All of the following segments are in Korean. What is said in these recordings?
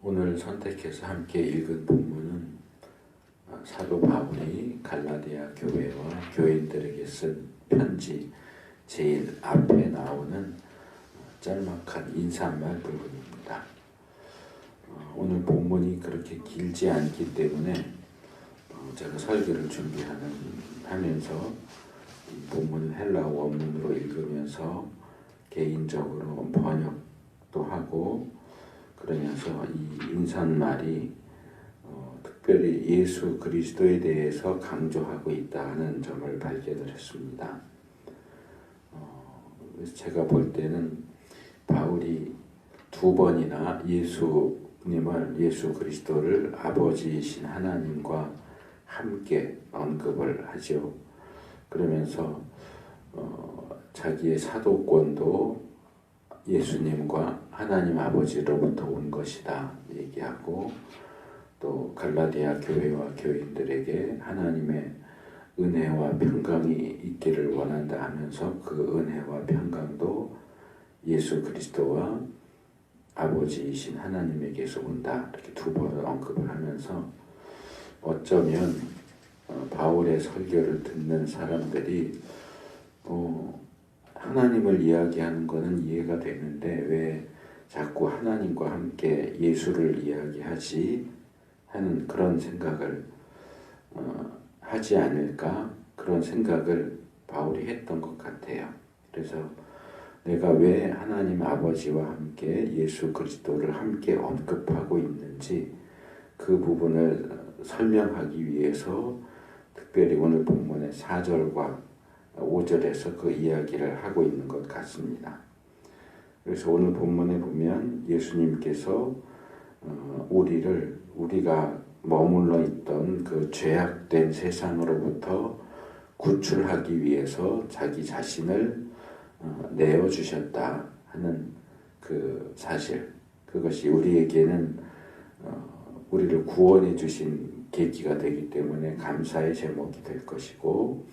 오늘 선택해서 함께 읽은 본문은 사도 바울이 갈라디아 교회와 교인들에게 쓴 편지 제일 앞에 나오는 짤막한 인사말 부분입니다. 오늘 본문이 그렇게 길지 않기 때문에 제가 설교를 하면서 이 본문을 헬라어 원문으로 읽으면서 개인적으로 번역도 하고 그러면서 이 인사말이 특별히 예수 그리스도에 대해서 강조하고 있다는 점을 발견을 했습니다. 그래서 제가 볼 때는 바울이 두 번이나 예수 그리스도를 아버지이신 하나님과 함께 언급을 하죠. 그러면서 자기의 사도권도 예수님과 하나님 아버지로부터 온 것이다 얘기하고, 또 갈라디아 교회와 교인들에게 하나님의 은혜와 평강이 있기를 원한다 하면서 그 은혜와 평강도 예수 그리스도와 아버지이신 하나님에게서 온다, 이렇게 두 번 언급을 하면서 어쩌면 바울의 설교를 듣는 사람들이 하나님을 이야기하는 것은 이해가 되는데 왜 자꾸 하나님과 함께 예수를 이야기하지 하는 그런 생각을 하지 않을까, 그런 생각을 바울이 했던 것 같아요. 그래서 내가 왜 하나님 아버지와 함께 예수 그리스도를 함께 언급하고 있는지 그 부분을 설명하기 위해서 특별히 오늘 본문의 4절과 5절에서 그 이야기를 하고 있는 것 같습니다. 그래서 오늘 본문에 보면 예수님께서 우리가 머물러 있던 그 죄악된 세상으로부터 구출하기 위해서 자기 자신을 내어주셨다 하는 그 사실, 그것이 우리에게는 우리를 구원해 주신 계기가 되기 때문에 감사의 제목이 될 것이고,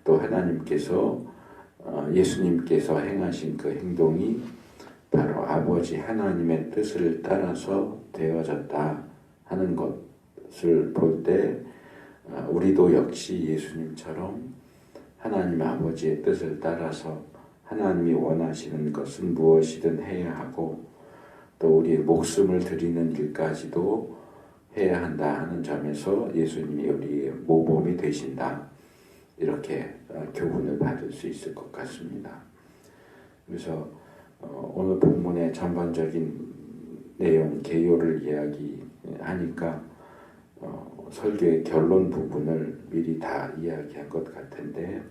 또 하나님께서 예수님께서 행하신 그 행동이 바로 아버지 하나님의 뜻을 따라서 되어졌다 하는 것을 볼 때 우리도 역시 예수님처럼 하나님 아버지의 뜻을 따라서 하나님이 원하시는 것은 무엇이든 해야 하고, 또 우리의 목숨을 드리는 일까지도 해야 한다 하는 점에서 예수님이 우리의 모범이 되신다, 이렇게 교훈을 받을 수 있을 것 같습니다. 그래서 오늘 본문의 전반적인 내용 개요를 이야기하니까 설교의 결론 부분을 미리 다 이야기한 것 같은데,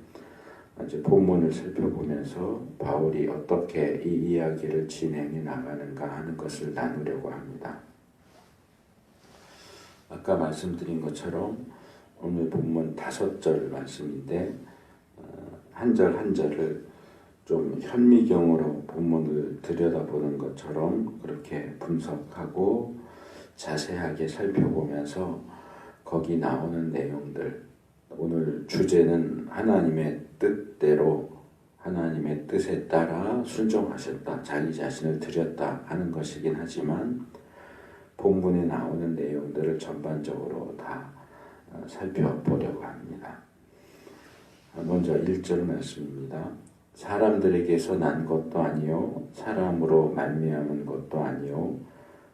이제 본문을 살펴보면서 바울이 어떻게 이 이야기를 진행해 나가는가 하는 것을 나누려고 합니다. 아까 말씀드린 것처럼 오늘 본문 5절 말씀인데 한 절 한 절을 좀 현미경으로 본문을 들여다보는 것처럼 그렇게 분석하고 자세하게 살펴보면서 거기 나오는 내용들, 오늘 주제는 하나님의 뜻대로 하나님의 뜻에 따라 순종하셨다, 자기 자신을 드렸다 하는 것이긴 하지만 본문에 나오는 내용들을 전반적으로 다 살펴보려고 합니다. 먼저 1절 말씀입니다. 사람들에게서 난 것도 아니요 사람으로 말미암은 것도 아니요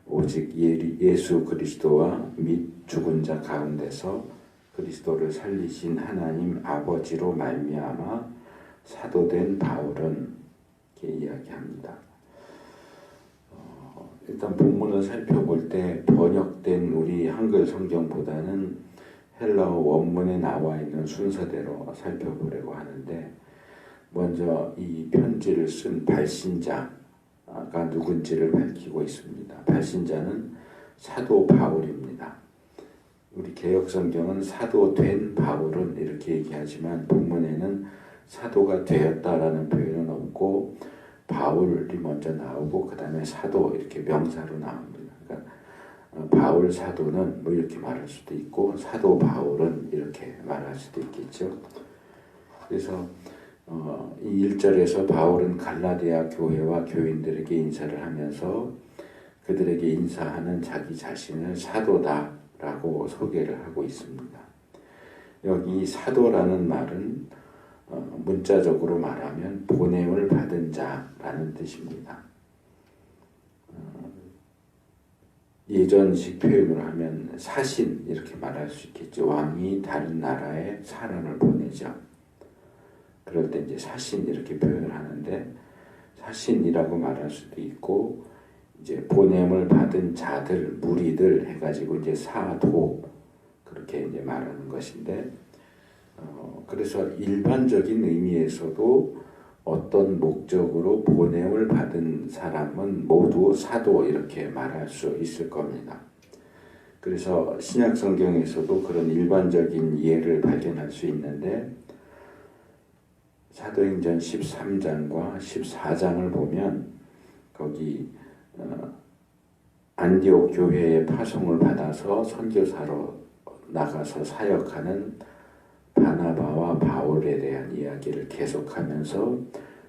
오직 예수 그리스도와 및 죽은 자 가운데서 그리스도를 살리신 하나님 아버지로 말미암아 사도된 바울은, 이렇게 이야기합니다. 일단 본문을 살펴볼 때 번역된 우리 한글 성경보다는 헬라어 원문에 나와 있는 순서대로 살펴보려고 하는데, 먼저 이 편지를 쓴 발신자가 누군지를 밝히고 있습니다. 발신자는 사도 바울입니다. 우리 개역성경은 사도된 바울은 이렇게 얘기하지만 본문에는 사도가 되었다라는 표현은 없고 바울이 먼저 나오고 그 다음에 사도 이렇게 명사로 나옵니다. 그러니까 바울 사도는 뭐 이렇게 말할 수도 있고 사도 바울은 이렇게 말할 수도 있겠죠. 그래서 이 1절에서 바울은 갈라디아 교회와 교인들에게 인사를 하면서 그들에게 인사하는 자기 자신을 사도다라고 소개를 하고 있습니다. 여기 사도라는 말은 문자적으로 말하면 보냄을 받은 자라는 뜻입니다. 예전식 표현으로 하면 사신 이렇게 말할 수 있겠죠. 왕이 다른 나라에 사람을 보내죠. 그럴 때 이제 사신 이렇게 표현을 하는데 사신이라고 말할 수도 있고 이제 보냄을 받은 자들, 무리들 해가지고 이제 사도 그렇게 이제 말하는 것인데 그래서 일반적인 의미에서도 어떤 목적으로 보냄을 받은 사람은 모두 사도 이렇게 말할 수 있을 겁니다. 그래서 신약 성경에서도 그런 일반적인 예를 발견할 수 있는데 사도행전 13장과 14장을 보면 거기 안디옥 교회의 파송을 받아서 선교사로 나가서 사역하는 바나바와 바울에 대한 이야기를 계속하면서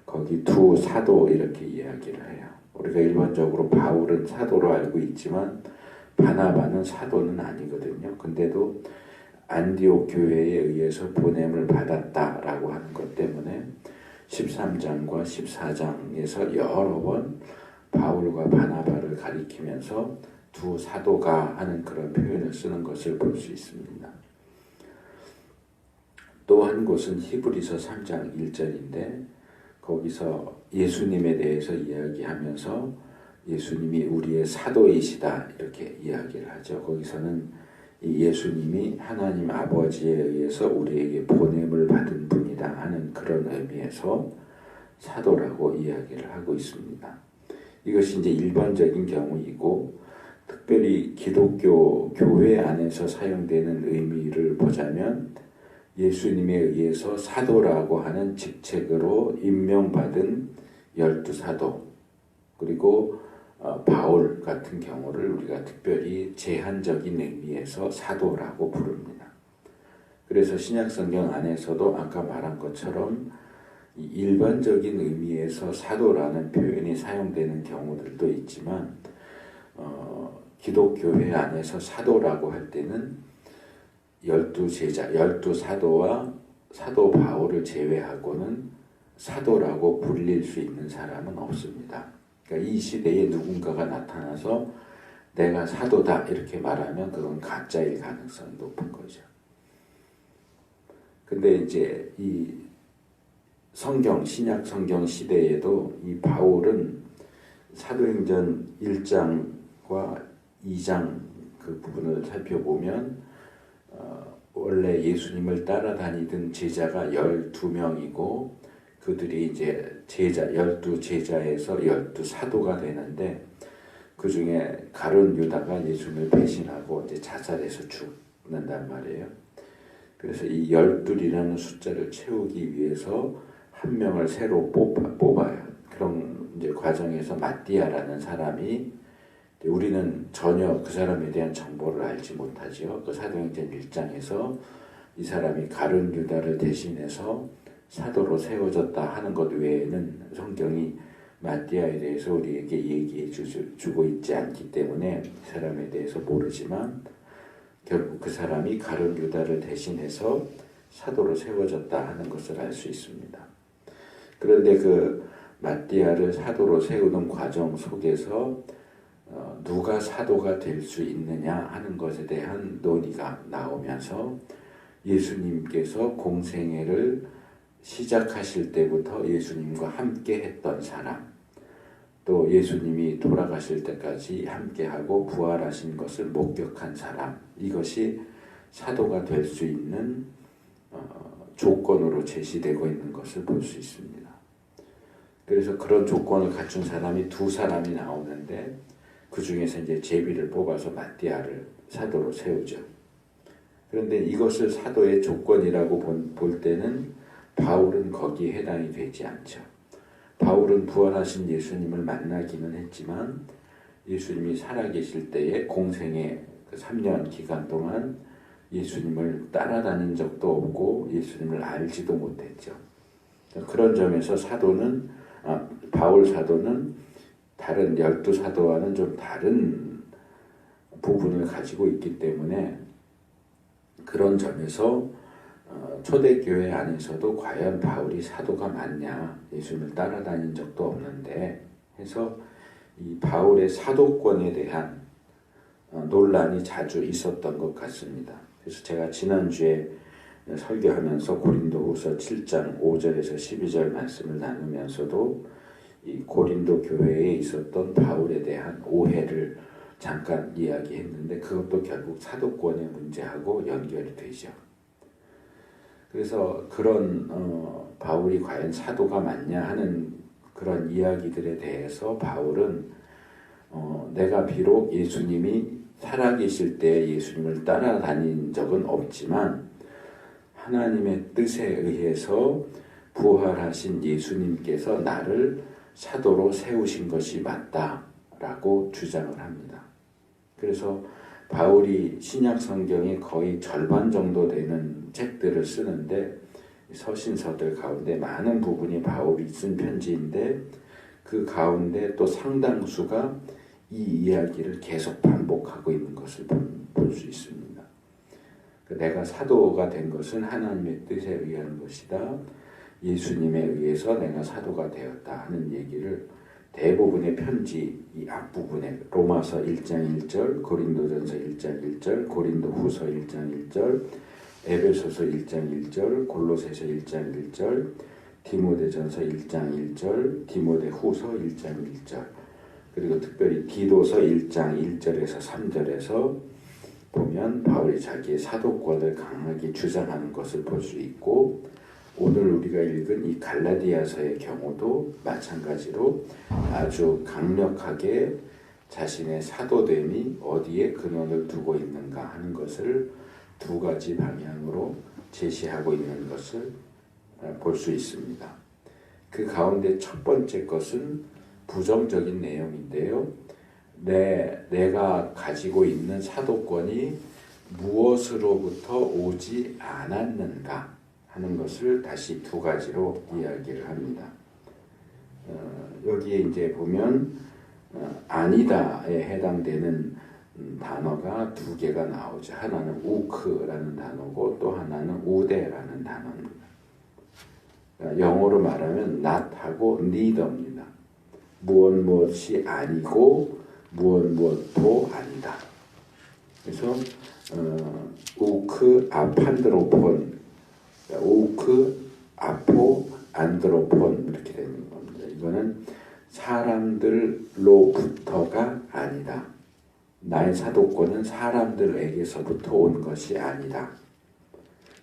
거기 두 사도 이렇게 이야기를 해요. 우리가 일반적으로 바울은 사도로 알고 있지만 바나바는 사도는 아니거든요. 근데도 안디옥 교회에 의해서 보냄을 받았다라고 하는 것 때문에 13장과 14장에서 여러 번 바울과 바나바를 가리키면서 두 사도가 하는 그런 표현을 쓰는 것을 볼 수 있습니다. 또 한 곳은 히브리서 3장 1절인데 거기서 예수님에 대해서 이야기하면서 예수님이 우리의 사도이시다 이렇게 이야기를 하죠. 거기서는 이 예수님이 하나님 아버지에 의해서 우리에게 보냄을 받은 분이다 하는 그런 의미에서 사도라고 이야기를 하고 있습니다. 이것이 이제 일반적인 경우이고 특별히 기독교 교회 안에서 사용되는 의미를 보자면 예수님에 의해서 사도라고 하는 직책으로 임명받은 12사도 그리고 바울 같은 경우를 우리가 특별히 제한적인 의미에서 사도라고 부릅니다. 그래서 신약성경 안에서도 아까 말한 것처럼 일반적인 의미에서 사도라는 표현이 사용되는 경우들도 있지만 기독교회 안에서 사도라고 할 때는 12제자, 12사도와 사도 바울을 제외하고는 사도라고 불릴 수 있는 사람은 없습니다. 그러니까 이 시대에 누군가가 나타나서 내가 사도다 이렇게 말하면 그건 가짜일 가능성이 높은 거죠. 근데 이제 이 성경, 신약 성경 시대에도 이 바울은 사도행전 1장과 2장 그 부분을 살펴보면 원래 예수님을 따라다니던 제자가 12명이고 그들이 이제 제자 12제자에서 12사도가 되는데 그 중에 가룟 유다가 예수님을 배신하고 이제 자살해서 죽는단 말이에요. 그래서 이 12이라는 숫자를 채우기 위해서 한 명을 새로 뽑아요. 그런 이제 과정에서 마띠아라는 사람이 우리는 전혀 그 사람에 대한 정보를 알지 못하지요. 그 사도행전 1장에서 이 사람이 가룟 유다를 대신해서 사도로 세워졌다 하는 것 외에는 성경이 마띠아에 대해서 우리에게 얘기해 주고 있지 않기 때문에 이 사람에 대해서 모르지만 결국 그 사람이 가룟 유다를 대신해서 사도로 세워졌다 하는 것을 알 수 있습니다. 그런데 그 마띠아를 사도로 세우는 과정 속에서 누가 사도가 될 수 있느냐 하는 것에 대한 논의가 나오면서 예수님께서 공생애를 시작하실 때부터 예수님과 함께 했던 사람, 또 예수님이 돌아가실 때까지 함께하고 부활하신 것을 목격한 사람, 이것이 사도가 될 수 있는 조건으로 제시되고 있는 것을 볼 수 있습니다. 그래서 그런 조건을 갖춘 사람이 두 사람이 나오는데 그 중에서 이제 제비를 뽑아서 마띠아를 사도로 세우죠. 그런데 이것을 사도의 조건이라고 볼 때는 바울은 거기에 해당이 되지 않죠. 바울은 부활하신 예수님을 만나기는 했지만 예수님이 살아계실 때에 공생의 그 3년 기간 동안 예수님을 따라다닌 적도 없고 예수님을 알지도 못했죠. 그런 점에서 바울 사도는 다른 12사도와는 좀 다른 부분을 가지고 있기 때문에 그런 점에서 초대교회 안에서도 과연 바울이 사도가 맞냐, 예수님을 따라다닌 적도 없는데 해서 이 바울의 사도권에 대한 논란이 자주 있었던 것 같습니다. 그래서 제가 지난주에 설교하면서 고린도후서 7장 5절에서 12절 말씀을 나누면서도 이 고린도 교회에 있었던 바울에 대한 오해를 잠깐 이야기했는데 그것도 결국 사도권의 문제하고 연결이 되죠. 그래서 그런 바울이 과연 사도가 맞냐 하는 그런 이야기들에 대해서 바울은 내가 비록 예수님이 살아계실 때 예수님을 따라다닌 적은 없지만 하나님의 뜻에 의해서 부활하신 예수님께서 나를 사도로 세우신 것이 맞다라고 주장을 합니다. 그래서 바울이 신약 성경의 거의 절반 정도 되는 책들을 쓰는데 서신서들 가운데 많은 부분이 바울이 쓴 편지인데 그 가운데 또 상당수가 이 이야기를 계속 반복하고 있는 것을 볼 수 있습니다. 내가 사도가 된 것은 하나님의 뜻에 의한 것이다. 예수님에 의해서 내가 사도가 되었다 하는 얘기를 대부분의 편지 이 앞부분에 로마서 1장 1절, 고린도전서 1장 1절, 고린도후서 1장 1절, 에베소서 1장 1절, 골로새서 1장 1절, 디모데전서 1장 1절, 디모데후서 1장 1절, 그리고 특별히 디도서 1장 1절에서 3절에서 보면 바울이 자기의 사도권을 강하게 주장하는 것을 볼 수 있고 오늘 우리가 읽은 이 갈라디아서의 경우도 마찬가지로 아주 강력하게 자신의 사도됨이 어디에 근원을 두고 있는가 하는 것을 두 가지 방향으로 제시하고 있는 것을 볼 수 있습니다. 그 가운데 첫 번째 것은 부정적인 내용인데요. 내가 가지고 있는 사도권이 무엇으로부터 오지 않았는가 하는 것을 다시 두 가지로 이야기를 합니다. 여기에 이제 보면 아니다에 해당되는 단어가 두 개가 나오죠. 하나는 우크라는 단어고 또 하나는 우데라는 단어입니다. 영어로 말하면 not하고 neither입니다. 무엇이 아니고 무엇도 아니다. 그래서 우크 아판드로폰, 우크 아포 안드로폰 이렇게 되는 겁니다. 이거는 사람들로부터가 아니다. 나의 사도권은 사람들에게서부터 온 것이 아니다.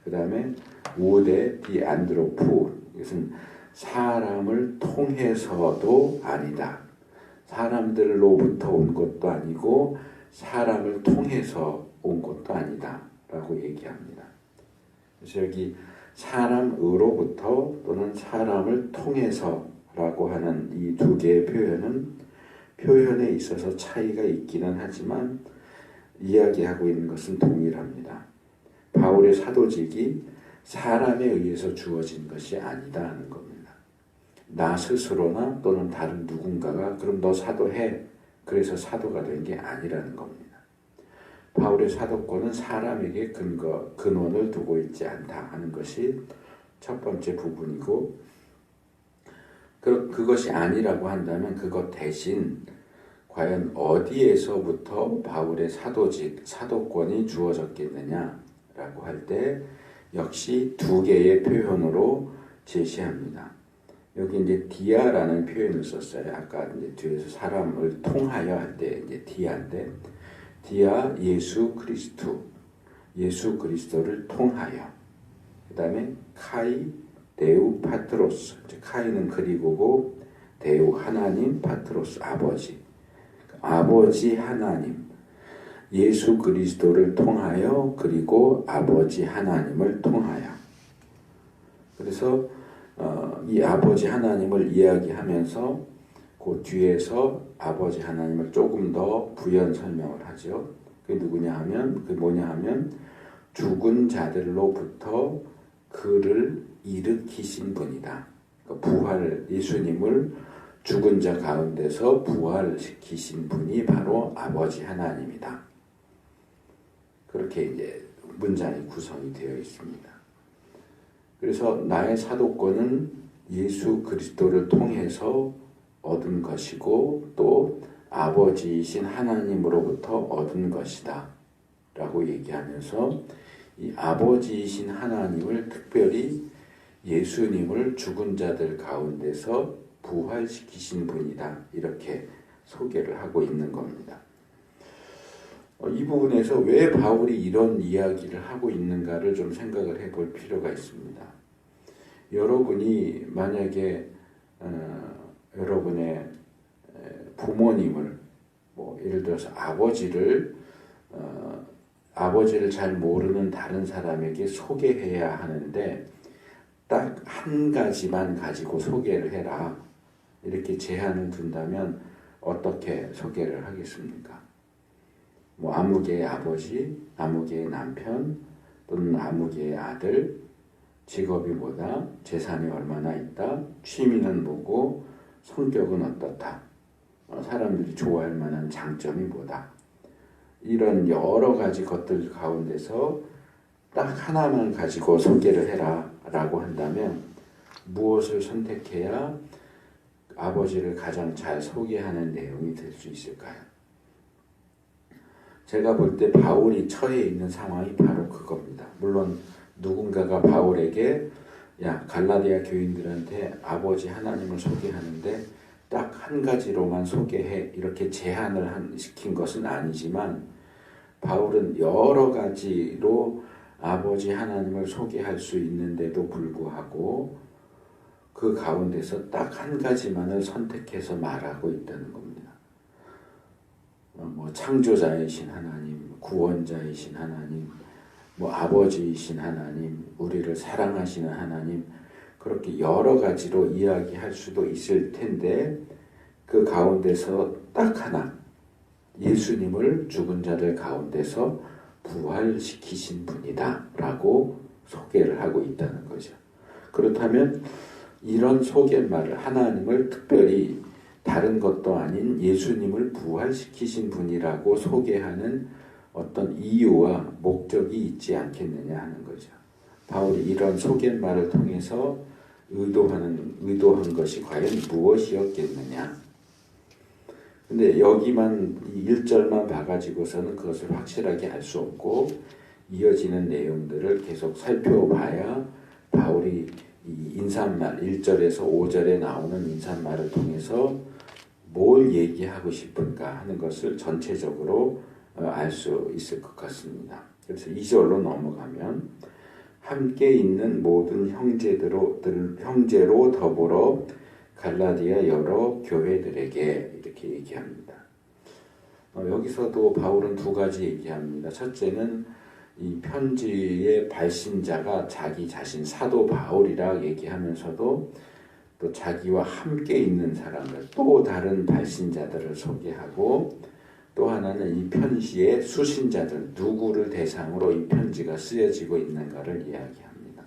그 다음에 우데 비안드로프, 이것은 사람을 통해서도 아니다. 사람들로부터 온 것도 아니고 사람을 통해서 온 것도 아니다 라고 얘기합니다. 그래서 여기 사람으로부터 또는 사람을 통해서 라고 하는 이 두 개의 표현은 표현에 있어서 차이가 있기는 하지만 이야기하고 있는 것은 동일합니다. 바울의 사도직이 사람에 의해서 주어진 것이 아니다 하는 겁니다. 나 스스로나 또는 다른 누군가가 그럼 너 사도해 그래서 사도가 된 게 아니라는 겁니다. 바울의 사도권은 사람에게 근원을 두고 있지 않다 하는 것이 첫 번째 부분이고 그것이 아니라고 한다면 그것 대신 과연 어디에서부터 바울의 사도권이 주어졌겠느냐라고 할 때 역시 두 개의 표현으로 제시합니다. 여기 이제 디아라는 표현을 썼어요. 아까 이제 뒤에서 사람을 통하여 할 때 이제 디아인데 디아 예수 그리스도를 통하여. 그다음에 카이 데우 파트로스. 카이는 그리고고 데우 하나님 파트로스 아버지 하나님 예수 그리스도를 통하여 그리고 아버지 하나님을 통하여. 그래서 이 아버지 하나님을 이야기하면서 그 뒤에서 아버지 하나님을 조금 더 부연 설명을 하죠. 그게 뭐냐 하면 죽은 자들로부터 그를 일으키신 분이다. 그러니까 예수님을 죽은 자 가운데서 부활시키신 분이 바로 아버지 하나님이다. 그렇게 이제 문장이 구성이 되어 있습니다. 그래서 나의 사도권은 예수 그리스도를 통해서 얻은 것이고 또 아버지이신 하나님으로부터 얻은 것이다 라고 얘기하면서 이 아버지이신 하나님을 특별히 예수님을 죽은 자들 가운데서 부활시키신 분이다 이렇게 소개를 하고 있는 겁니다. 이 부분에서 왜 바울이 이런 이야기를 하고 있는가를 좀 생각을 해볼 필요가 있습니다. 여러분이 만약에 여러분의 부모님을 예를 들어서 아버지를 잘 모르는 다른 사람에게 소개해야 하는데 딱 한 가지만 가지고 소개를 해라 이렇게 제한을 둔다면 어떻게 소개를 하겠습니까? 아무개의 아버지, 아무개의 남편 또는 아무개의 아들, 직업이 뭐다, 재산이 얼마나 있다, 취미는 뭐고 성격은 어떻다, 사람들이 좋아할 만한 장점이 뭐다, 이런 여러 가지 것들 가운데서 딱 하나만 가지고 소개를 해라 라고 한다면 무엇을 선택해야 아버지를 가장 잘 소개하는 내용이 될 수 있을까요? 제가 볼 때 바울이 처해 있는 상황이 바로 그겁니다. 물론 누군가가 바울에게 야 갈라디아 교인들한테 아버지 하나님을 소개하는데 딱 한 가지로만 소개해 이렇게 제한을 시킨 것은 아니지만 바울은 여러 가지로 아버지 하나님을 소개할 수 있는데도 불구하고 그 가운데서 딱 한 가지만을 선택해서 말하고 있다는 겁니다. 창조자이신 하나님, 구원자이신 하나님, 아버지이신 하나님, 우리를 사랑하시는 하나님, 그렇게 여러 가지로 이야기할 수도 있을 텐데 그 가운데서 딱 하나, 예수님을 죽은 자들 가운데서 부활시키신 분이다 라고 소개를 하고 있다는 거죠. 그렇다면 이런 소개말을 하나님을 특별히 다른 것도 아닌 예수님을 부활시키신 분이라고 소개하는 어떤 이유와 목적이 있지 않겠느냐 하는 거죠. 바울이 이런 소개말을 통해서 의도한 것이 과연 무엇이었겠느냐. 근데 여기만 1절만 봐가지고서는 그것을 확실하게 알 수 없고 이어지는 내용들을 계속 살펴봐야 바울이 이 인사말 1절에서 5절에 나오는 인사말을 통해서 뭘 얘기하고 싶은가 하는 것을 전체적으로 알 수 있을 것 같습니다. 그래서 2절로 넘어가면 함께 있는 모든 형제로 더불어 갈라디아 여러 교회들에게 이렇게 얘기합니다. 여기서도 바울은 두 가지 얘기합니다. 첫째는 이 편지의 발신자가 자기 자신 사도 바울이라 얘기하면서도 또 자기와 함께 있는 사람들, 또 다른 발신자들을 소개하고 또 하나는 이 편지의 수신자들, 누구를 대상으로 이 편지가 쓰여지고 있는가를 이야기합니다.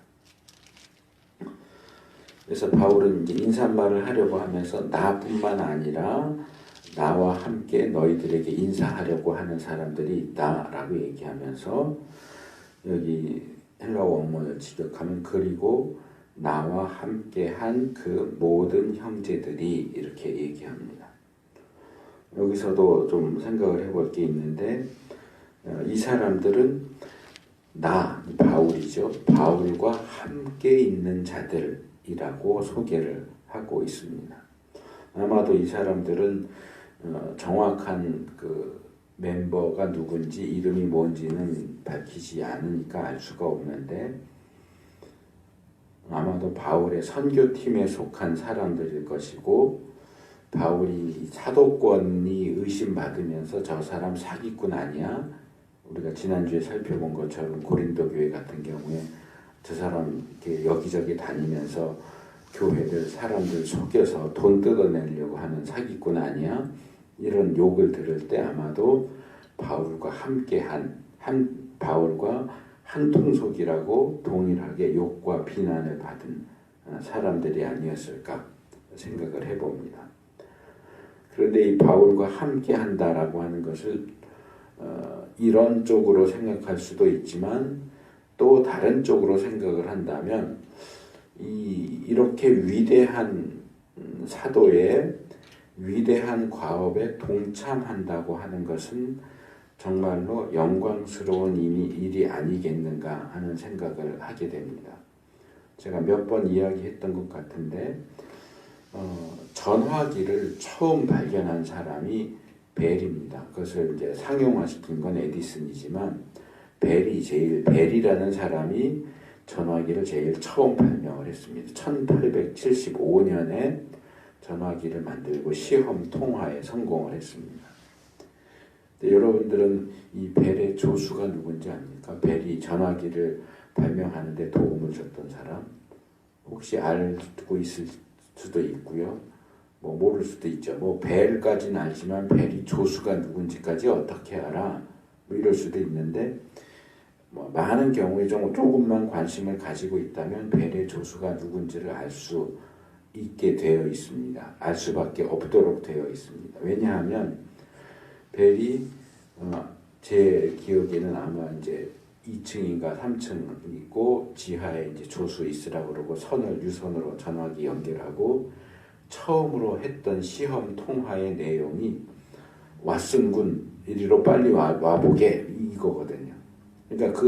그래서 바울은 이제 인사말을 하려고 하면서 나뿐만 아니라 나와 함께 너희들에게 인사하려고 하는 사람들이 있다라고 얘기하면서 여기 헬라어 원문을 직역하면 그리고 나와 함께한 그 모든 형제들이 이렇게 얘기합니다. 여기서도 좀 생각을 해볼 게 있는데 이 사람들은 바울이죠. 바울과 함께 있는 자들이라고 소개를 하고 있습니다. 아마도 이 사람들은 정확한 그 멤버가 누군지 이름이 뭔지는 밝히지 않으니까 알 수가 없는데 아마도 바울의 선교팀에 속한 사람들일 것이고 바울이 사도권이 의심받으면서 저 사람 사기꾼 아니야? 우리가 지난주에 살펴본 것처럼 고린도 교회 같은 경우에 저 사람 이렇게 여기저기 다니면서 교회들 사람들 속여서 돈 뜯어내려고 하는 사기꾼 아니야? 이런 욕을 들을 때 아마도 바울과 바울과 한통속이라고 동일하게 욕과 비난을 받은 사람들이 아니었을까 생각을 해봅니다. 그런데 이 바울과 함께 한다라고 하는 것을 이런 쪽으로 생각할 수도 있지만 또 다른 쪽으로 생각을 한다면 이렇게 위대한 사도의 위대한 과업에 동참한다고 하는 것은 정말로 영광스러운 일이 아니겠는가 하는 생각을 하게 됩니다. 제가 몇 번 이야기했던 것 같은데 전화기를 처음 발견한 사람이 벨입니다. 그것을 이제 상용화시킨 건 에디슨이지만 벨이라는 사람이 전화기를 제일 처음 발명을 했습니다. 1875년에 전화기를 만들고 시험 통화에 성공을 했습니다. 여러분들은 이 벨의 조수가 누군지 압니까? 벨이 전화기를 발명하는 데 도움을 줬던 사람 혹시 알고 있을 수도 있고요. 뭐 모를 수도 있죠. 뭐 벨까지는 알지만 벨이 조수가 누군지까지 어떻게 알아? 뭐 이럴 수도 있는데 뭐 많은 경우에 조금만 관심을 가지고 있다면 벨의 조수가 누군지를 알 수 있게 되어 있습니다. 알 수밖에 없도록 되어 있습니다. 왜냐하면 벨이 제 기억에는 아마 이제 2층인가 3층 있고 지하에 이제 조수 있으라고 그러고 유선으로 전화기 연결하고 처음으로 했던 시험 통화의 내용이 왓슨군 이리로 빨리 와보게 이거거든요. 그러니까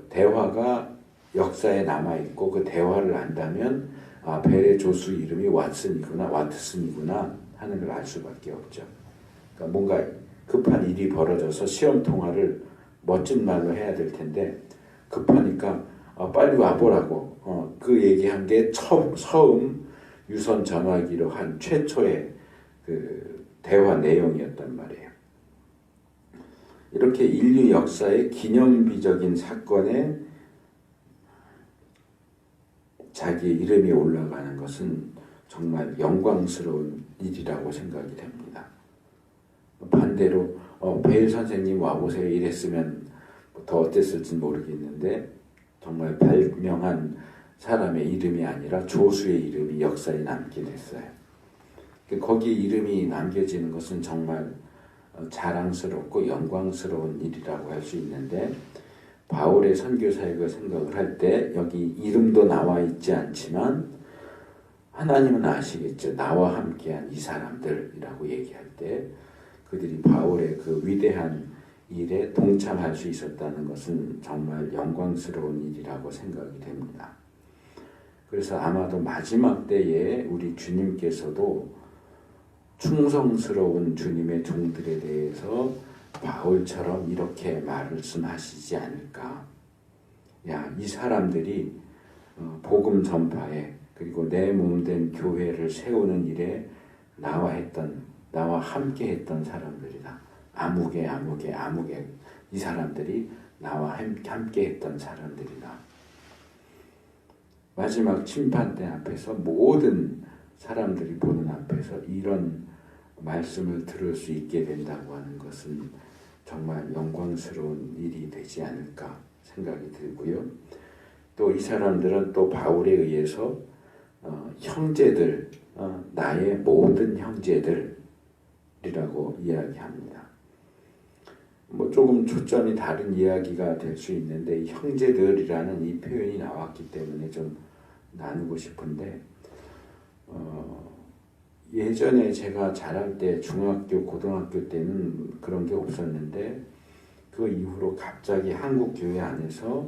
대화가 역사에 남아있고 그 대화를 안다면 벨의 조수 이름이 와트슨이구나 하는 걸 알 수밖에 없죠. 그러니까 뭔가 급한 일이 벌어져서 시험 통화를 멋진 말로 해야 될 텐데 급하니까 빨리 와보라고 그 얘기한 게 처음 유선 전화기로 한 최초의 그 대화 내용이었단 말이에요. 이렇게 인류 역사의 기념비적인 사건에 자기의 이름이 올라가는 것은 정말 영광스러운 일이라고 생각이 됩니다. 반대로 벨 선생님 와보세요 이랬으면 더 어땠을지 모르겠는데 정말 발명한 사람의 이름이 아니라 조수의 이름이 역사에 남게 됐어요. 거기에 이름이 남겨지는 것은 정말 자랑스럽고 영광스러운 일이라고 할 수 있는데 바울의 선교 사역을 생각을 할 때 여기 이름도 나와 있지 않지만 하나님은 아시겠죠. 나와 함께한 이 사람들이라고 얘기할 때 그들이 바울의 그 위대한 일에 동참할 수 있었다는 것은 정말 영광스러운 일이라고 생각이 됩니다. 그래서 아마도 마지막 때에 우리 주님께서도 충성스러운 주님의 종들에 대해서 바울처럼 이렇게 말씀하시지 않을까. 이 사람들이 복음 전파에 그리고 내 몸된 교회를 세우는 일에 나와 함께 했던 사람들이다. 아무개 이 사람들이 나와 함께 했던 사람들이다. 마지막 심판대 앞에서 모든 사람들이 보는 앞에서 이런 말씀을 들을 수 있게 된다고 하는 것은 정말 영광스러운 일이 되지 않을까 생각이 들고요. 또 이 사람들은 또 바울에 의해서 형제들, 나의 모든 형제들이라고 이야기합니다. 뭐 조금 초점이 다른 이야기가 될 수 있는데 형제들이라는 이 표현이 나왔기 때문에 좀 나누고 싶은데 예전에 제가 자랄 때 중학교, 고등학교 때는 그런 게 없었는데 그 이후로 갑자기 한국 교회 안에서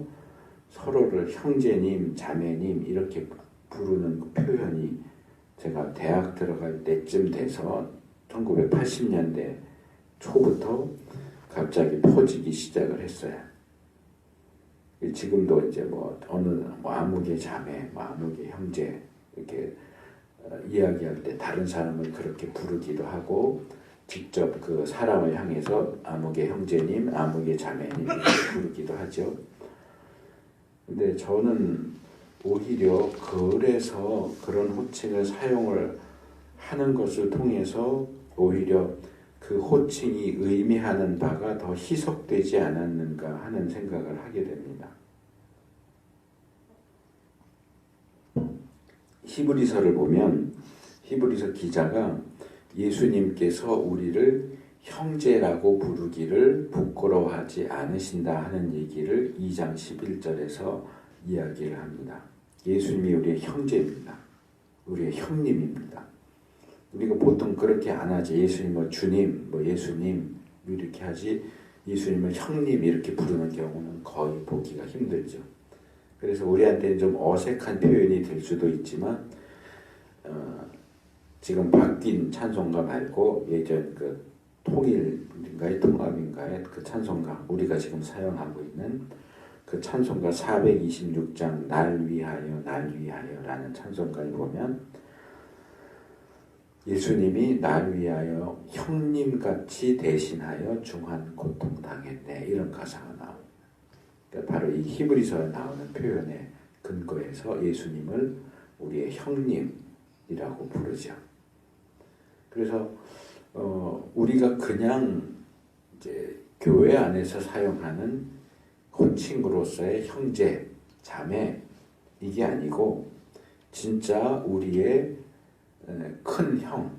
서로를 형제님, 자매님 이렇게 부르는 그 표현이 제가 대학 들어갈 때쯤 돼서 1980년대 초부터 갑자기 퍼지기 시작을 했어요. 지금도 이제 아무개 자매, 아무개 형제 이렇게 이야기할 때 다른 사람을 그렇게 부르기도 하고 직접 그 사람을 향해서 아무개 형제님, 아무개 자매님 이렇게 부르기도 하죠. 근데 저는 오히려 그래서 그런 호칭을 사용을 하는 것을 통해서 오히려 그 호칭이 의미하는 바가 더 희석되지 않았는가 하는 생각을 하게 됩니다. 히브리서를 보면 히브리서 기자가 예수님께서 우리를 형제라고 부르기를 부끄러워하지 않으신다 하는 얘기를 2장 11절에서 이야기를 합니다. 예수님이 우리의 형제입니다. 우리의 형님입니다. 우리가 보통 그렇게 안 하지. 예수님을 주님, 예수님 이렇게 하지. 예수님을 형님 이렇게 부르는 경우는 거의 보기가 힘들죠. 그래서 우리한테는 좀 어색한 표현이 될 수도 있지만 지금 바뀐 찬송가 말고 예전 그 통일인가의 통합인가의 그 찬송가 우리가 지금 사용하고 있는 그 찬송가 426장 날 위하여 라는 찬송가에 보면 예수님이 날 위하여 형님같이 대신하여 중한 고통당했네 이런 가사가 나옵니다. 그러니까 바로 이 히브리서에 나오는 표현의 근거에서 예수님을 우리의 형님이라고 부르죠. 그래서 우리가 그냥 이제 교회 안에서 사용하는 호칭으로서의 형제, 자매 이게 아니고 진짜 우리의 큰 형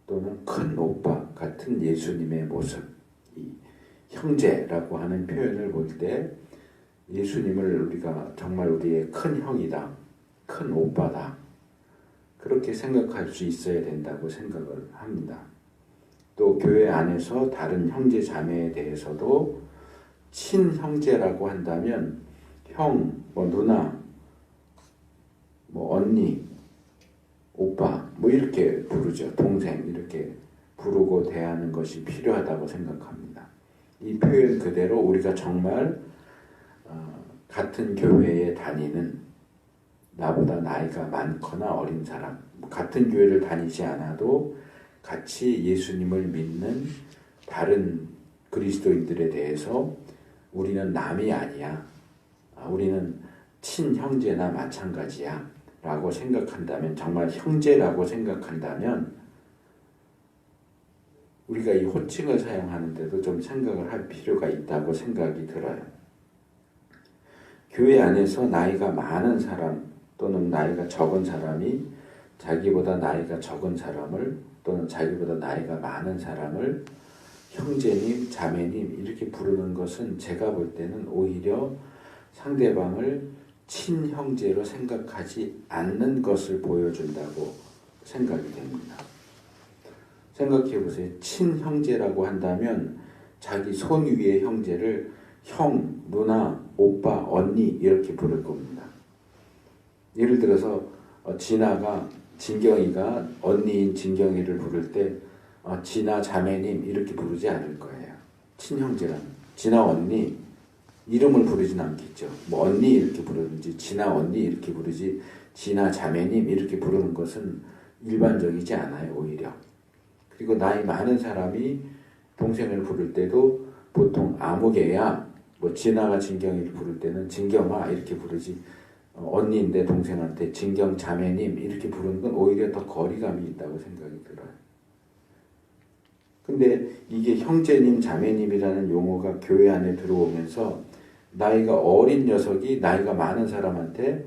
또는 큰 오빠 같은 예수님의 모습, 이 형제라고 하는 표현을 볼 때 예수님을 우리가 정말 우리의 큰 형이다, 큰 오빠다 그렇게 생각할 수 있어야 된다고 생각을 합니다. 또 교회 안에서 다른 형제 자매에 대해서도 친형제라고 한다면 형, 누나, 언니, 오빠 이렇게 부르죠. 동생 이렇게 부르고 대하는 것이 필요하다고 생각합니다. 이 표현 그대로 우리가 정말 같은 교회에 다니는 나보다 나이가 많거나 어린 사람, 같은 교회를 다니지 않아도 같이 예수님을 믿는 다른 그리스도인들에 대해서 우리는 남이 아니야. 우리는 친형제나 마찬가지야. 라고 생각한다면, 정말 형제라고 생각한다면 우리가 이 호칭을 사용하는데도 좀 생각을 할 필요가 있다고 생각이 들어요. 교회 안에서 나이가 많은 사람 또는 나이가 적은 사람이 자기보다 나이가 적은 사람을 또는 자기보다 나이가 많은 사람을 형제님, 자매님 이렇게 부르는 것은 제가 볼 때는 오히려 상대방을 친형제로 생각하지 않는 것을 보여준다고 생각이 됩니다. 생각해 보세요. 친형제라고 한다면 자기 손 위의 형제를 형, 누나, 오빠, 언니 이렇게 부를 겁니다. 예를 들어서 진경이가 언니인 진경이를 부를 때 진아 자매님 이렇게 부르지 않을 거예요. 친형제라는 진아 언니 이름을 부르진 않겠죠. 언니 이렇게 부르든지 진아 언니 이렇게 부르지 진아 자매님 이렇게 부르는 것은 일반적이지 않아요. 오히려. 그리고 나이 많은 사람이 동생을 부를 때도 보통 아무개야 진아가 진경이를 부를 때는 진경아 이렇게 부르지 언니인데 동생한테 진경 자매님 이렇게 부르는 건 오히려 더 거리감이 있다고 생각이 들어요. 근데 이게 형제님 자매님이라는 용어가 교회 안에 들어오면서 나이가 어린 녀석이 나이가 많은 사람한테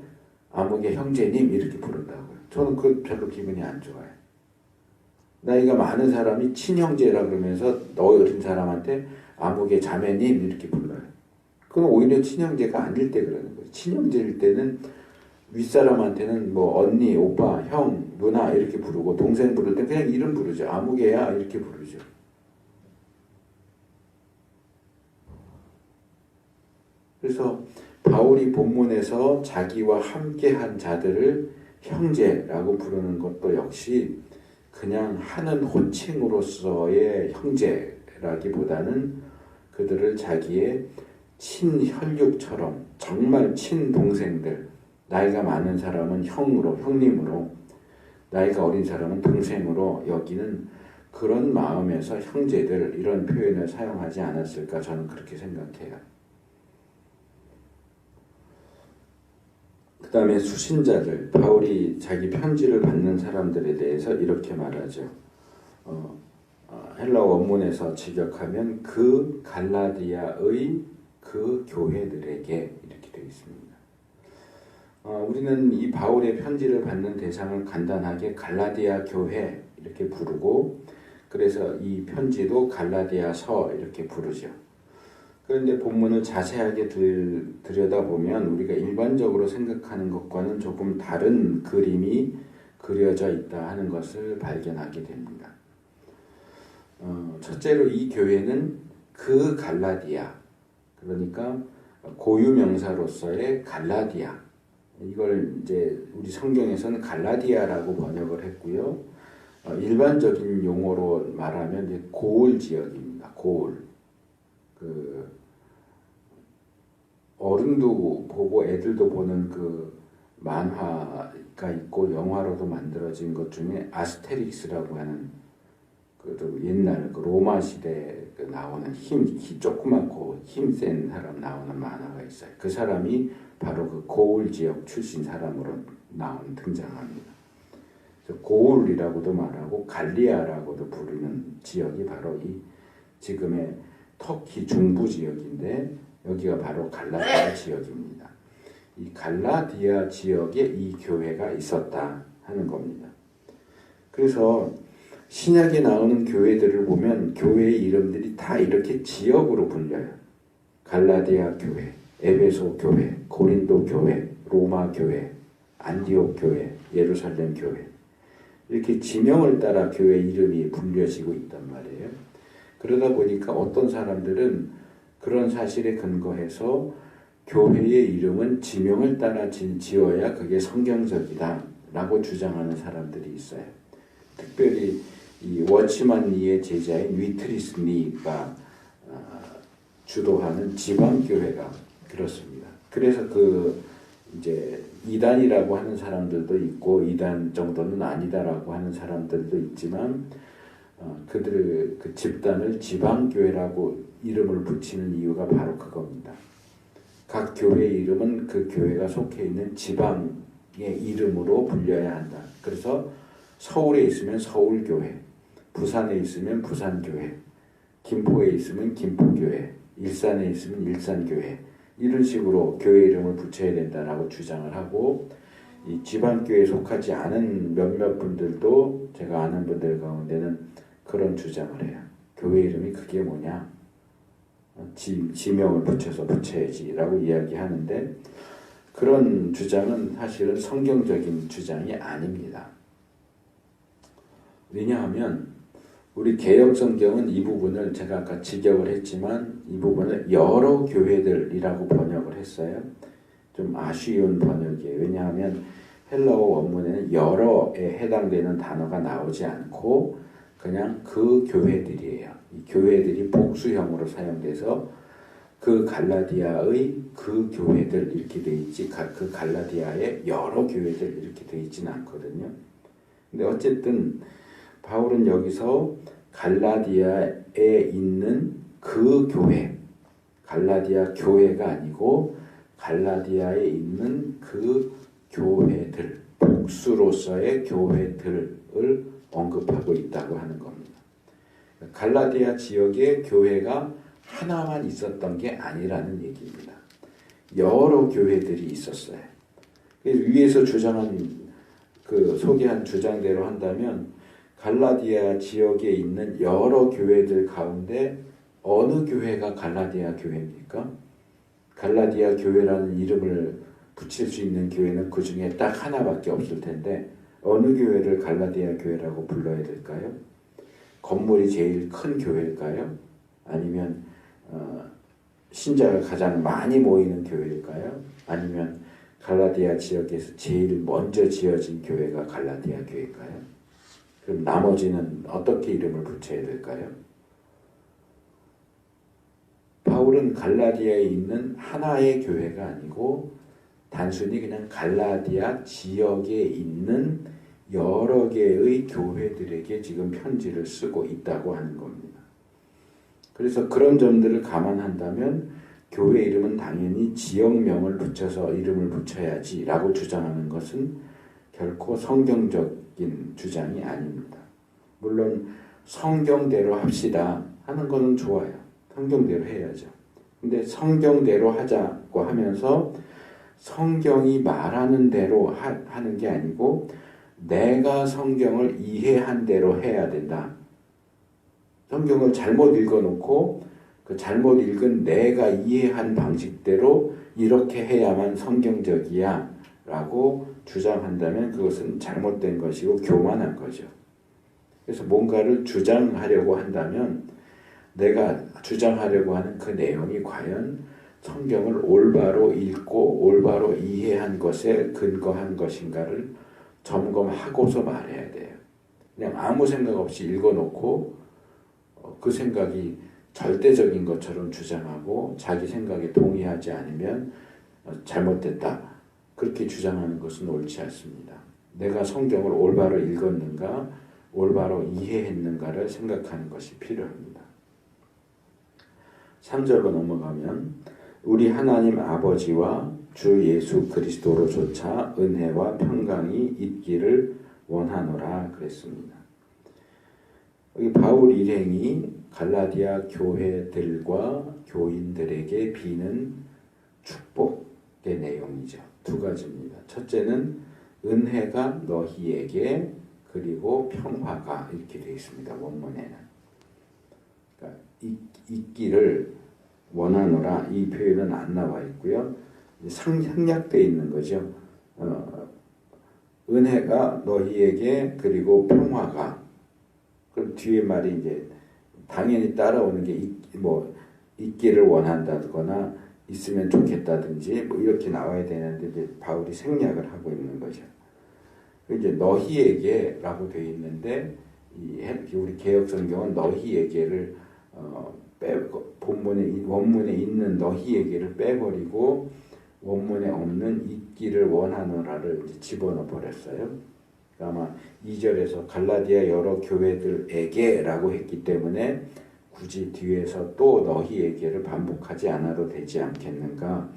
아무개 형제님 이렇게 부른다고요. 저는 그 별로 기분이 안 좋아요. 나이가 많은 사람이 친형제라 그러면서 어린 사람한테 아무개 자매님 이렇게 불러요. 그건 오히려 친형제가 아닐 때 그러는 거예요. 친형제일 때는 윗사람한테는 언니, 오빠, 형, 누나 이렇게 부르고 동생 부를 때 그냥 이름 부르죠. 아무개야 이렇게 부르죠. 그래서 바울이 본문에서 자기와 함께한 자들을 형제라고 부르는 것도 역시 그냥 하는 호칭으로서의 형제라기보다는 그들을 자기의 친혈육처럼 정말 친동생들, 나이가 많은 사람은 형님으로, 나이가 어린 사람은 동생으로 여기는 그런 마음에서 형제들 이런 표현을 사용하지 않았을까 저는 그렇게 생각해요. 그 다음에 수신자들, 바울이 자기 편지를 받는 사람들에 대해서 이렇게 말하죠. 헬라어 원문에서 직역하면 그 갈라디아의 그 교회들에게 이렇게 되어 있습니다. 우리는 이 바울의 편지를 받는 대상을 간단하게 갈라디아 교회 이렇게 부르고, 그래서 이 편지도 갈라디아서 이렇게 부르죠. 그런데 본문을 자세하게 들여다보면 우리가 일반적으로 생각하는 것과는 조금 다른 그림이 그려져 있다 하는 것을 발견하게 됩니다. 첫째로 이 교회는 그 갈라디아, 그러니까 고유명사로서의 갈라디아, 이걸 이제 우리 성경에서는 갈라디아라고 번역을 했고요. 일반적인 용어로 말하면 이제 고을 지역입니다. 고을. 어른도 보고 애들도 보는 그 만화가 있고 영화로도 만들어진 것 중에 아스테릭스라고 하는 그 옛날 그 로마 시대에 나오는 키 조그맣고 힘센 사람 나오는 만화가 있어요. 그 사람이 바로 그 고을 지역 출신 사람으로 등장합니다. 고울이라고도 말하고 갈리아라고도 부르는 지역이 바로 이 지금의 터키 중부 지역인데, 여기가 바로 갈라디아 지역입니다. 이 갈라디아 지역에 이 교회가 있었다 하는 겁니다. 그래서 신약에 나오는 교회들을 보면 교회의 이름들이 다 이렇게 지역으로 불려요. 갈라디아 교회, 에베소 교회, 고린도 교회, 로마 교회, 안디옥 교회, 예루살렘 교회, 이렇게 지명을 따라 교회 이름이 불려지고 있단 말이에요. 그러다 보니까 어떤 사람들은 그런 사실에 근거해서 교회의 이름은 지명을 따라 지어야 그게 성경적이다 라고 주장하는 사람들이 있어요. 특별히 이 워치만 리의 제자인 위트리스 리가 주도하는 지방교회가 그렇습니다. 그래서 이제 이단이라고 하는 사람들도 있고 이단 정도는 아니다라고 하는 사람들도 있지만, 그들의 그 집단을 지방교회라고 이름을 붙이는 이유가 바로 그겁니다. 각 교회의 이름은 그 교회가 속해 있는 지방의 이름으로 불려야 한다. 그래서 서울에 있으면 서울교회, 부산에 있으면 부산교회, 김포에 있으면 김포교회, 일산에 있으면 일산교회, 이런 식으로 교회 이름을 붙여야 된다라고 주장을 하고, 이 지방교회에 속하지 않은 몇몇 분들도 제가 아는 분들 가운데는 그런 주장을 해요. 교회 이름이 그게 뭐냐? 지명을 붙여야지 라고 이야기하는데, 그런 주장은 사실은 성경적인 주장이 아닙니다. 왜냐하면 우리 개역성경은 이 부분을 제가 아까 직역을 했지만 이 부분을 여러 교회들이라고 번역을 했어요. 좀 아쉬운 번역이에요. 왜냐하면 헬라어 원문에는 여러에 해당되는 단어가 나오지 않고 그냥 그 교회들이에요. 이 교회들이 복수형으로 사용돼서 그 갈라디아의 그 교회들 이렇게 돼 있지, 그 갈라디아의 여러 교회들 이렇게 돼 있지는 않거든요. 근데 어쨌든 바울은 여기서 갈라디아에 있는 그 교회, 갈라디아 교회가 아니고 갈라디아에 있는 그 교회들, 복수로서의 교회들을 언급하고 있다고 하는 겁니다. 갈라디아 지역에 교회가 하나만 있었던 게 아니라는 얘기입니다. 여러 교회들이 있었어요. 위에서 주장한 소개한 주장대로 한다면 갈라디아 지역에 있는 여러 교회들 가운데 어느 교회가 갈라디아 교회입니까? 갈라디아 교회라는 이름을 붙일 수 있는 교회는 그 중에 딱 하나밖에 없을 텐데 어느 교회를 갈라디아 교회라고 불러야 될까요? 건물이 제일 큰 교회일까요? 아니면 신자가 가장 많이 모이는 교회일까요? 아니면 갈라디아 지역에서 제일 먼저 지어진 교회가 갈라디아 교회일까요? 그럼 나머지는 어떻게 이름을 붙여야 될까요? 바울은 갈라디아에 있는 하나의 교회가 아니고 단순히 그냥 갈라디아 지역에 있는 여러 개의 교회들에게 지금 편지를 쓰고 있다고 하는 겁니다. 그래서 그런 점들을 감안한다면 교회 이름은 당연히 지역명을 붙여서 이름을 붙여야지 라고 주장하는 것은 결코 성경적인 주장이 아닙니다. 물론 성경대로 합시다 하는 것은 좋아요. 성경대로 해야죠. 근데 성경대로 하자고 하면서 성경이 말하는 대로 하는 게 아니고 내가 성경을 이해한 대로 해야 된다. 성경을 잘못 읽어놓고 그 잘못 읽은 내가 이해한 방식대로 이렇게 해야만 성경적이야 라고 주장한다면 그것은 잘못된 것이고 교만한 거죠. 그래서 뭔가를 주장하려고 한다면 내가 주장하려고 하는 그 내용이 과연 성경을 올바로 읽고 올바로 이해한 것에 근거한 것인가를 점검하고서 말해야 돼요. 그냥 아무 생각 없이 읽어놓고 그 생각이 절대적인 것처럼 주장하고 자기 생각에 동의하지 않으면 잘못됐다. 그렇게 주장하는 것은 옳지 않습니다. 내가 성경을 올바로 읽었는가, 올바로 이해했는가를 생각하는 것이 필요합니다. 3절로 넘어가면 우리 하나님 아버지와 주 예수 그리스도로조차 은혜와 평강이 있기를 원하노라 그랬습니다. 여기 바울 일행이 갈라디아 교회들과 교인들에게 비는 축복의 내용이죠. 두 가지입니다. 첫째는 은혜가 너희에게 그리고 평화가 이렇게 되어 있습니다. 원문에는. 그러니까 있기를 원하노라 이 표현은 안 나와 있고요. 생략되어 있는 거죠. 은혜가 너희에게 그리고 평화가 그럼 뒤에 말이 이제 당연히 따라오는 게 있기를 원한다거나 있으면 좋겠다든지 뭐 이렇게 나와야 되는데 이제 바울이 생략을 하고 있는 거죠. 이제 너희에게라고 되어 있는데 우리 개역성경은 너희에게를 원문에 있는 너희에게를 빼버리고 원문에 없는 있기를 원하노라를 이제 집어넣어 버렸어요. 아마 2절에서 갈라디아 여러 교회들에게라고 했기 때문에 굳이 뒤에서 또 너희에게를 반복하지 않아도 되지 않겠는가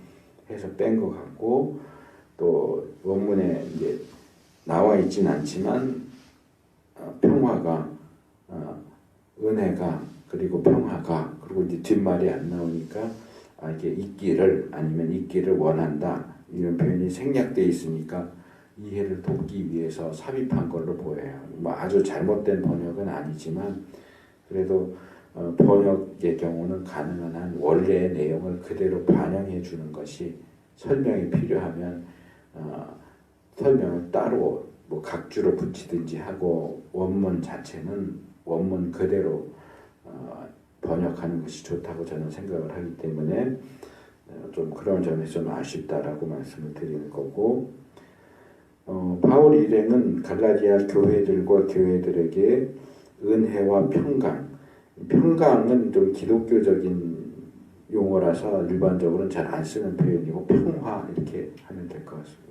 해서 뺀 것 같고, 또 원문에 이제 나와 있진 않지만 평화가 은혜가 그리고 평화가 그리고 이제 뒷말이 안 나오니까 이게 있기를 아니면 있기를 원한다 이런 표현이 생략되어 있으니까 이해를 돕기 위해서 삽입한 걸로 보여요. 뭐 아주 잘못된 번역은 아니지만 그래도 번역의 경우는 가능한 한 원래의 내용을 그대로 반영해 주는 것이 설명이 필요하면 설명을 따로 뭐 각주로 붙이든지 하고 원문 자체는 원문 그대로 번역하는 것이 좋다고 저는 생각을 하기 때문에 좀 그런 점에서 좀 아쉽다라고 말씀을 드리는 거고, 바울 일행은 갈라디아 교회들과 교회들에게 은혜와 평강은 좀 기독교적인 용어라서 일반적으로는 잘 안 쓰는 표현이고 평화 이렇게 하면 될 것 같습니다.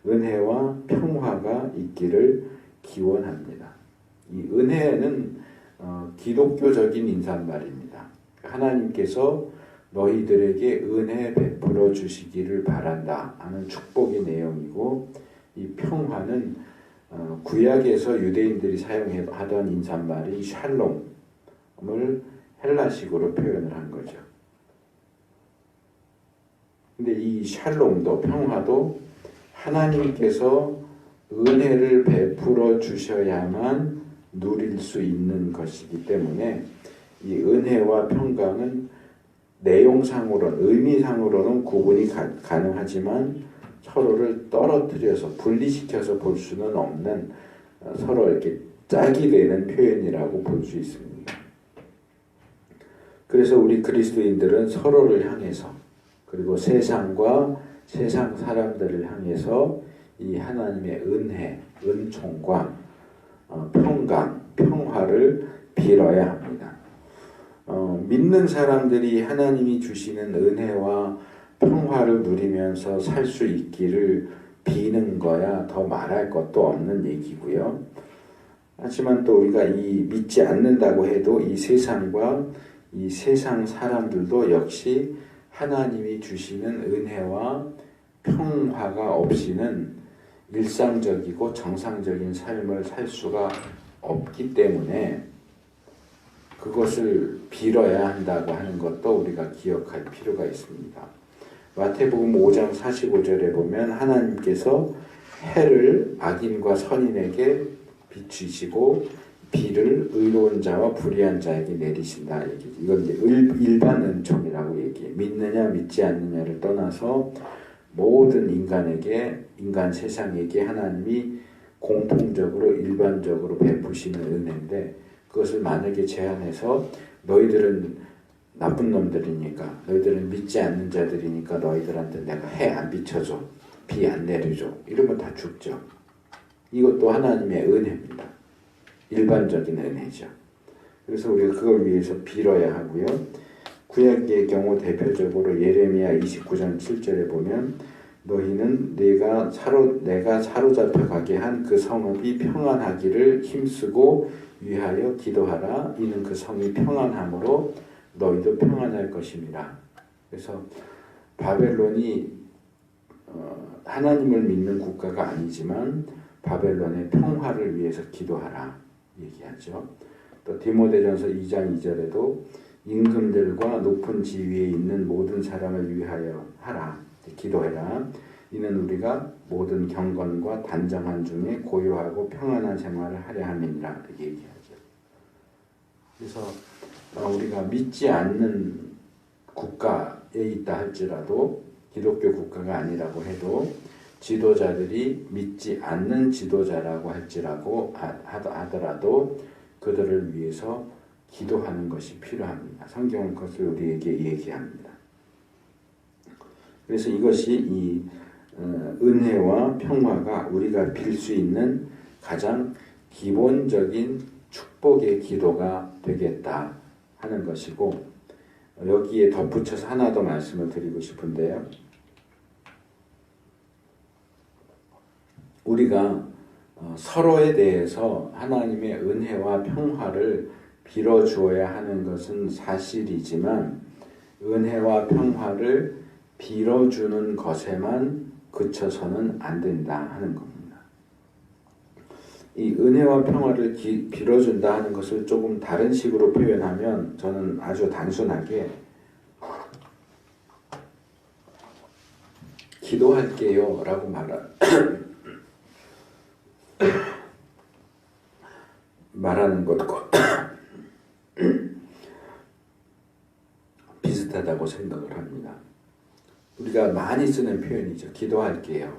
은혜와 평화가 있기를 기원합니다. 이 은혜는 기독교적인 인사말입니다. 하나님께서 너희들에게 은혜 베풀어 주시기를 바란다 하는 축복의 내용이고, 이 평화는 구약에서 유대인들이 사용하던 인사말이 샬롬을 헬라식으로 표현을 한 거죠. 근데 이 샬롬도 평화도 하나님께서 은혜를 베풀어 주셔야만 누릴 수 있는 것이기 때문에 이 은혜와 평강은 내용상으로는 의미상으로는 구분이 가능하지만 서로를 떨어뜨려서 분리시켜서 볼 수는 없는 서로 이렇게 짝이 되는 표현이라고 볼 수 있습니다. 그래서 우리 그리스도인들은 서로를 향해서 그리고 세상과 세상 사람들을 향해서 이 하나님의 은혜, 은총과 평강, 평화를 빌어야 합니다. 믿는 사람들이 하나님이 주시는 은혜와 평화를 누리면서 살 수 있기를 비는 거야 더 말할 것도 없는 얘기고요. 하지만 또 우리가 믿지 않는다고 해도 이 세상과 이 세상 사람들도 역시 하나님이 주시는 은혜와 평화가 없이는 일상적이고 정상적인 삶을 살 수가 없기 때문에 그것을 빌어야 한다고 하는 것도 우리가 기억할 필요가 있습니다. 마태복음 5장 45절에 보면 하나님께서 해를 악인과 선인에게 비추시고 비를 의로운 자와 불의한 자에게 내리신다. 이건 이제 일반 은총이라고 얘기해. 믿느냐 믿지 않느냐를 떠나서 모든 인간에게, 인간 세상에게 하나님이 공통적으로 일반적으로 베푸시는 은혜인데, 그것을 만약에 제한해서 너희들은 나쁜 놈들이니까, 너희들은 믿지 않는 자들이니까 너희들한테 내가 해 안 비춰줘, 비 안 내려줘, 이러면 다 죽죠. 이것도 하나님의 은혜입니다. 일반적인 은혜죠. 그래서 우리가 그걸 위해서 빌어야 하고요. 구약의 경우 대표적으로 예레미야 29장 7절에 보면 너희는 내가 사로잡혀 가게 한 그 성읍이 평안하기를 힘쓰고 위하여 기도하라. 이는 그 성이 평안함으로 너희도 평안할 것임이라. 그래서 바벨론이 하나님을 믿는 국가가 아니지만 바벨론의 평화를 위해서 기도하라 얘기하죠. 또 디모데전서 2장 2절에도 임금들과 높은 지위에 있는 모든 사람을 위하여 하라, 기도해라. 이는 우리가 모든 경건과 단정한 중에 고요하고 평안한 생활을 하려 함이니라 얘기하죠. 그래서 우리가 믿지 않는 국가에 있다 할지라도, 기독교 국가가 아니라고 해도 지도자들이 믿지 않는 지도자라고 할지라고 하더라도 그들을 위해서 기도하는 것이 필요합니다. 성경은 그것을 우리에게 얘기합니다. 그래서 이것이 이 은혜와 평화가 우리가 빌 수 있는 가장 기본적인 축복의 기도가 되겠다 하는 것이고, 여기에 덧붙여서 하나 더 말씀을 드리고 싶은데요. 우리가 서로에 대해서 하나님의 은혜와 평화를 빌어주어야 하는 것은 사실이지만, 은혜와 평화를 빌어주는 것에만 그쳐서는 안 된다 하는 겁니다. 이 은혜와 평화를 빌어준다 하는 것을 조금 다른 식으로 표현하면, 저는 아주 단순하게 기도할게요 라고 말하는 것과 비슷하다고 생각을 합니다. 우리가 많이 쓰는 표현이죠. 기도할게요.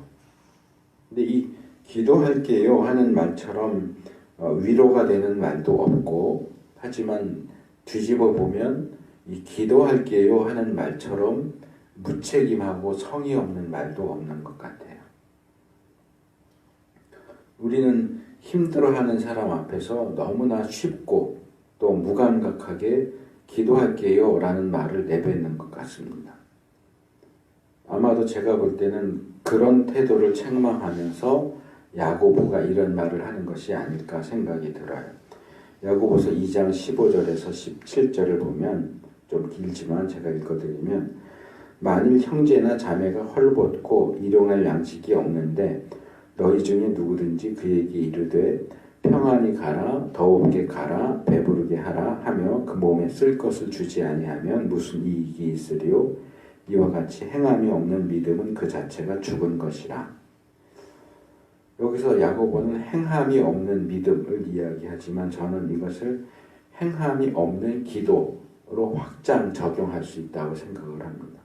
근데 이 기도할게요 하는 말처럼 위로가 되는 말도 없고, 하지만 뒤집어 보면 이 기도할게요 하는 말처럼 무책임하고 성의 없는 말도 없는 것 같아요. 우리는 힘들어하는 사람 앞에서 너무나 쉽고 또 무감각하게 기도할게요 라는 말을 내뱉는 것 같습니다. 아마도 제가 볼 때는 그런 태도를 책망하면서 야고보가 이런 말을 하는 것이 아닐까 생각이 들어요. 야고보서 2장 15절에서 17절을 보면, 좀 길지만 제가 읽어드리면, 만일 형제나 자매가 헐벗고 일용할 양식이 없는데 너희 중에 누구든지 그에게 이르되 평안히 가라, 더웁게 가라, 배부르게 하라 하며 그 몸에 쓸 것을 주지 아니하면 무슨 이익이 있으리요? 이와 같이 행함이 없는 믿음은 그 자체가 죽은 것이라. 여기서 야고보는 행함이 없는 믿음을 이야기하지만, 저는 이것을 행함이 없는 기도로 확장 적용할 수 있다고 생각을 합니다.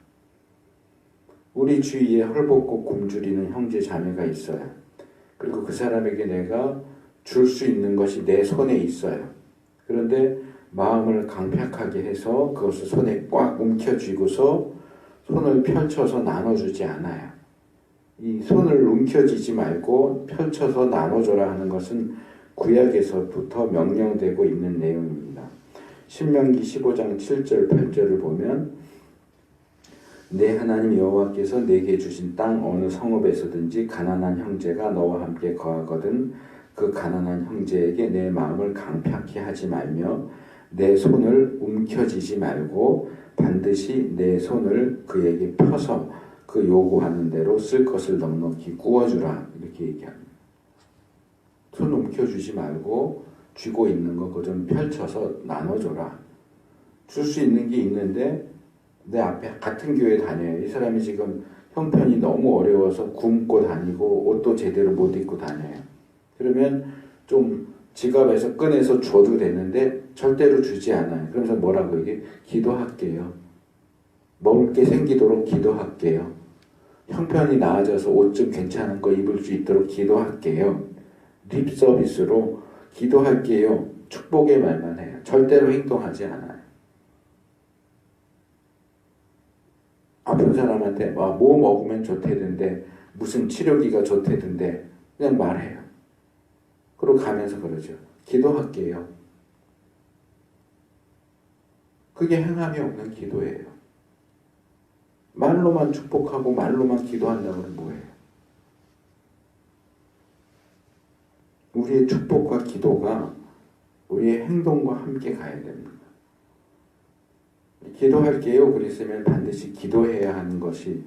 우리 주위에 헐벗고 굶주리는 형제 자매가 있어요. 그리고 그 사람에게 내가 줄 수 있는 것이 내 손에 있어요. 그런데 마음을 강팍하게 해서 그것을 손에 꽉 움켜쥐고서 손을 펼쳐서 나눠주지 않아요. 이 손을 움켜쥐지 말고 펼쳐서 나눠줘라 하는 것은 구약에서부터 명령되고 있는 내용입니다. 신명기 15장 7절 8절을 보면, 내 하나님 여호와께서 내게 주신 땅 어느 성읍에서든지 가난한 형제가 너와 함께 거하거든 그 가난한 형제에게 내 마음을 강팍히 하지 말며 내 손을 움켜쥐지 말고 반드시 내 손을 그에게 펴서 그 요구하는 대로 쓸 것을 넉넉히 구워주라, 이렇게 얘기합니다. 손 움켜쥐지 말고 쥐고 있는 거 그거 좀 펼쳐서 나눠줘라. 줄 수 있는 게 있는데 내 앞에 같은 교회 다녀요. 이 사람이 지금 형편이 너무 어려워서 굶고 다니고 옷도 제대로 못 입고 다녀요. 그러면 좀 지갑에서 꺼내서 줘도 되는데 절대로 주지 않아요. 그러면서 뭐라고 얘기해? 기도할게요. 먹을 게 생기도록 기도할게요. 형편이 나아져서 옷 좀 괜찮은 거 입을 수 있도록 기도할게요. 립 서비스로 기도할게요. 축복의 말만 해요. 절대로 행동하지 않아요. 아픈 사람한테 뭐 먹으면 좋대던데 무슨 치료기가 좋대던데 그냥 말해요. 그리고 가면서 그러죠. 기도할게요. 그게 행함이 없는 기도예요. 말로만 축복하고 말로만 기도한다고는 뭐예요? 우리의 축복과 기도가 우리의 행동과 함께 가야 됩니다. 기도할게요 그랬으면 반드시 기도해야 하는 것이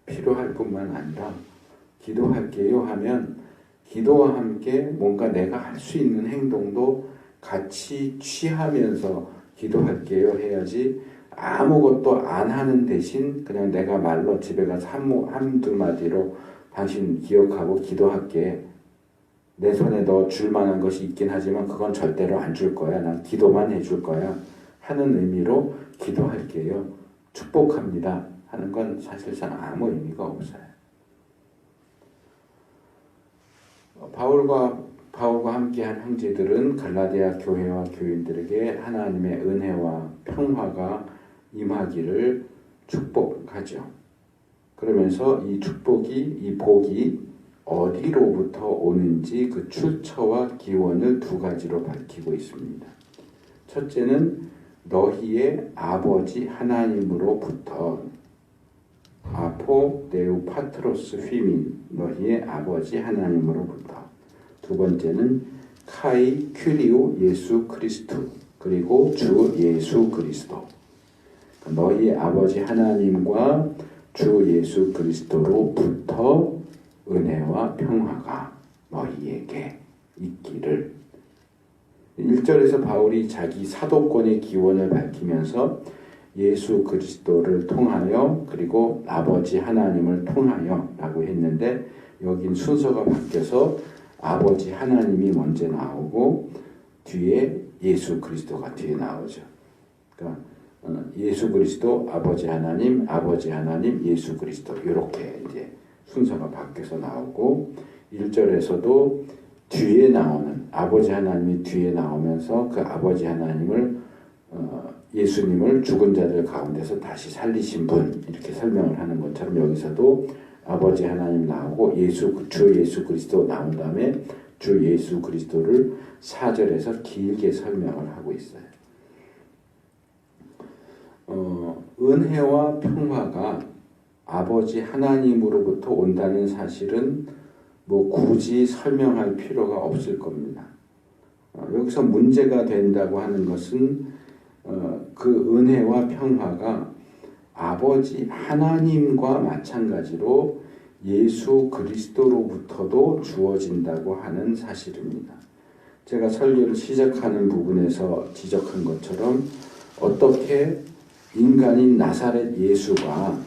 필요할 뿐만 아니라 기도할게요 하면 기도와 함께 뭔가 내가 할 수 있는 행동도 같이 취하면서 기도할게요 해야지 아무것도 안 하는 대신 그냥 내가 말로 집에 가서 한두 마디로 당신 기억하고 기도할게. 내 손에 너 줄 만한 것이 있긴 하지만 그건 절대로 안 줄 거야. 난 기도만 해줄 거야. 하는 의미로 기도할게요. 축복합니다. 하는 건 사실상 아무 의미가 없어요. 바울과 함께한 형제들은 갈라디아 교회와 교인들에게 하나님의 은혜와 평화가 임하기를 축복하죠. 그러면서 이 축복이, 이 복이 어디로부터 오는지 그 출처와 기원을 두 가지로 밝히고 있습니다. 첫째는 너희의 아버지 하나님으로부터 아포 네우 파트로스 휘민 너희의 아버지 하나님으로부터 두 번째는 카이 큐리오 예수 그리스도 그리고 주 예수 그리스도 너희의 아버지 하나님과 주 예수 그리스도로부터 은혜와 평화가 너희에게 있기를 1절에서 바울이 자기 사도권의 기원을 밝히면서 예수 그리스도를 통하여 그리고 아버지 하나님을 통하여 라고 했는데 여긴 순서가 바뀌어서 아버지 하나님이 먼저 나오고 뒤에 예수 그리스도가 뒤에 나오죠. 그러니까 예수 그리스도, 아버지 하나님, 예수 그리스도 이렇게 이제 순서가 바뀌어서 나오고 1절에서도 뒤에 나오는 아버지 하나님이 뒤에 나오면서 그 아버지 하나님을 예수님을 죽은 자들 가운데서 다시 살리신 분 이렇게 설명을 하는 것처럼 여기서도 아버지 하나님 나오고 주 예수 그리스도 나온 다음에 주 예수 그리스도를 4절에서 길게 설명을 하고 있어요. 은혜와 평화가 아버지 하나님으로부터 온다는 사실은 뭐 굳이 설명할 필요가 없을 겁니다. 여기서 문제가 된다고 하는 것은 그 은혜와 평화가 아버지 하나님과 마찬가지로 예수 그리스도로부터도 주어진다고 하는 사실입니다. 제가 설교를 시작하는 부분에서 지적한 것처럼 어떻게 인간인 나사렛 예수가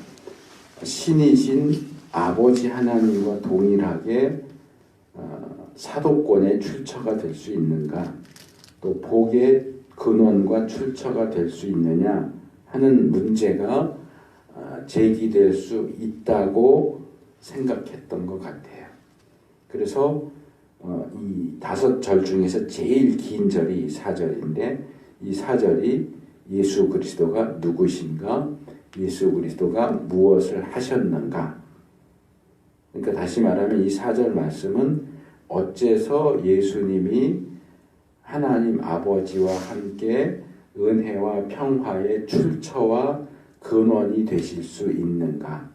신이신 아버지 하나님과 동일하게 사도권의 출처가 될 수 있는가, 또 복의 근원과 출처가 될 수 있느냐 하는 문제가 제기될 수 있다고 생각했던 것 같아요. 그래서 이 5절 중에서 제일 긴 절이 4절인데 이 4절이 예수 그리스도가 누구신가, 예수 그리스도가 무엇을 하셨는가. 그러니까 다시 말하면 이 4절 말씀은 어째서 예수님이 하나님 아버지와 함께 은혜와 평화의 출처와 근원이 되실 수 있는가,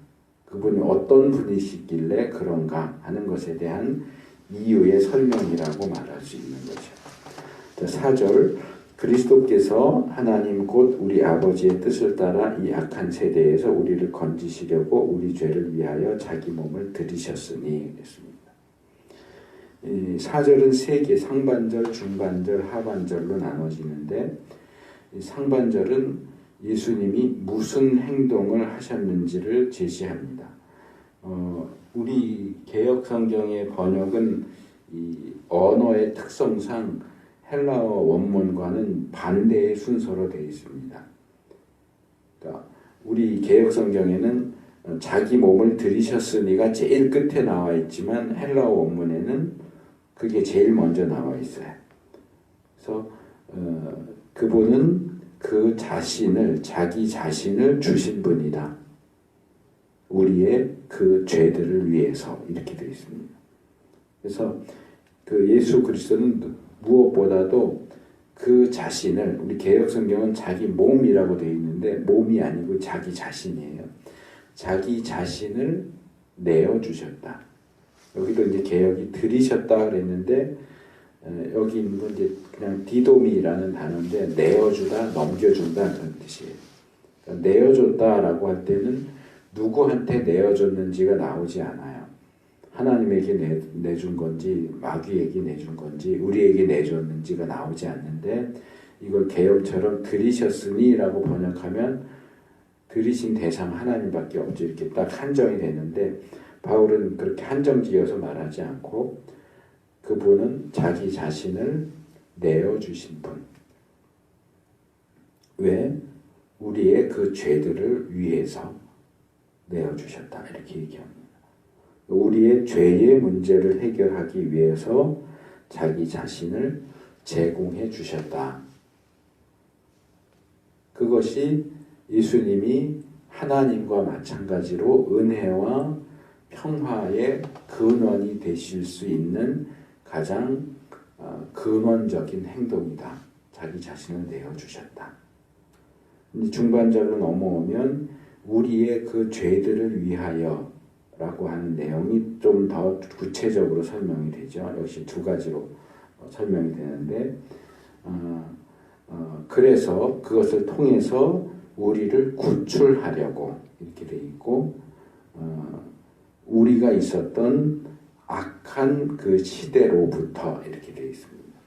그분이 어떤 분이시길래 그런가 하는 것에 대한 이유의 설명이라고 말할 수 있는 거죠. 4절 그리스도께서 하나님 곧 우리 아버지의 뜻을 따라 이 악한 세대에서 우리를 건지시려고 우리 죄를 위하여 자기 몸을 들이셨으니 그랬습니다. 이 4절은 3개 상반절, 중반절, 하반절로 나눠지는데 이 상반절은 예수님이 무슨 행동을 하셨는지를 제시합니다. 우리 개역 성경의 번역은 이 언어의 특성상 헬라어 원문과는 반대의 순서로 되어 있습니다. 그러니까 우리 개역 성경에는 자기 몸을 들이셨으니가 제일 끝에 나와 있지만 헬라어 원문에는 그게 제일 먼저 나와 있어요. 그래서 그분은 그 자신을 자기 자신을 주신 분이다. 우리의 그 죄들을 위해서 이렇게 되어 있습니다. 그래서 그 예수 그리스도는 무엇보다도 그 자신을 우리 개역 성경은 자기 몸이라고 되어 있는데 몸이 아니고 자기 자신이에요. 자기 자신을 내어 주셨다. 여기도 이제 개역이 들이셨다 그랬는데 여기 있는 건 이제 그냥 디도미라는 단어인데 내어주다, 넘겨준다 그런 뜻이에요. 그러니까 내어줬다라고 할 때는 누구한테 내어줬는지가 나오지 않아요. 하나님에게 내준 건지 마귀에게 내준 건지 우리에게 내줬는지가 나오지 않는데 이걸 개역처럼 들이셨으니라고 번역하면 들이신 대상 하나님밖에 없지 이렇게 딱 한정이 되는데 바울은 그렇게 한정지어서 말하지 않고 그분은 자기 자신을 내어주신 분. 왜? 우리의 그 죄들을 위해서 내어주셨다. 이렇게 얘기합니다. 우리의 죄의 문제를 해결하기 위해서 자기 자신을 제공해 주셨다. 그것이 예수님이 하나님과 마찬가지로 은혜와 평화의 근원이 되실 수 있는 가장 근원적인 행동이다. 자기 자신을 내어주셨다. 중반절로 넘어오면 우리의 그 죄들을 위하여 라고 하는 내용이 좀 더 구체적으로 설명이 되죠. 역시 두 가지로 설명이 되는데 그래서 그것을 통해서 우리를 구출하려고 이렇게 돼 있고 우리가 있었던 악한 그 시대로부터 이렇게 되어 있습니다.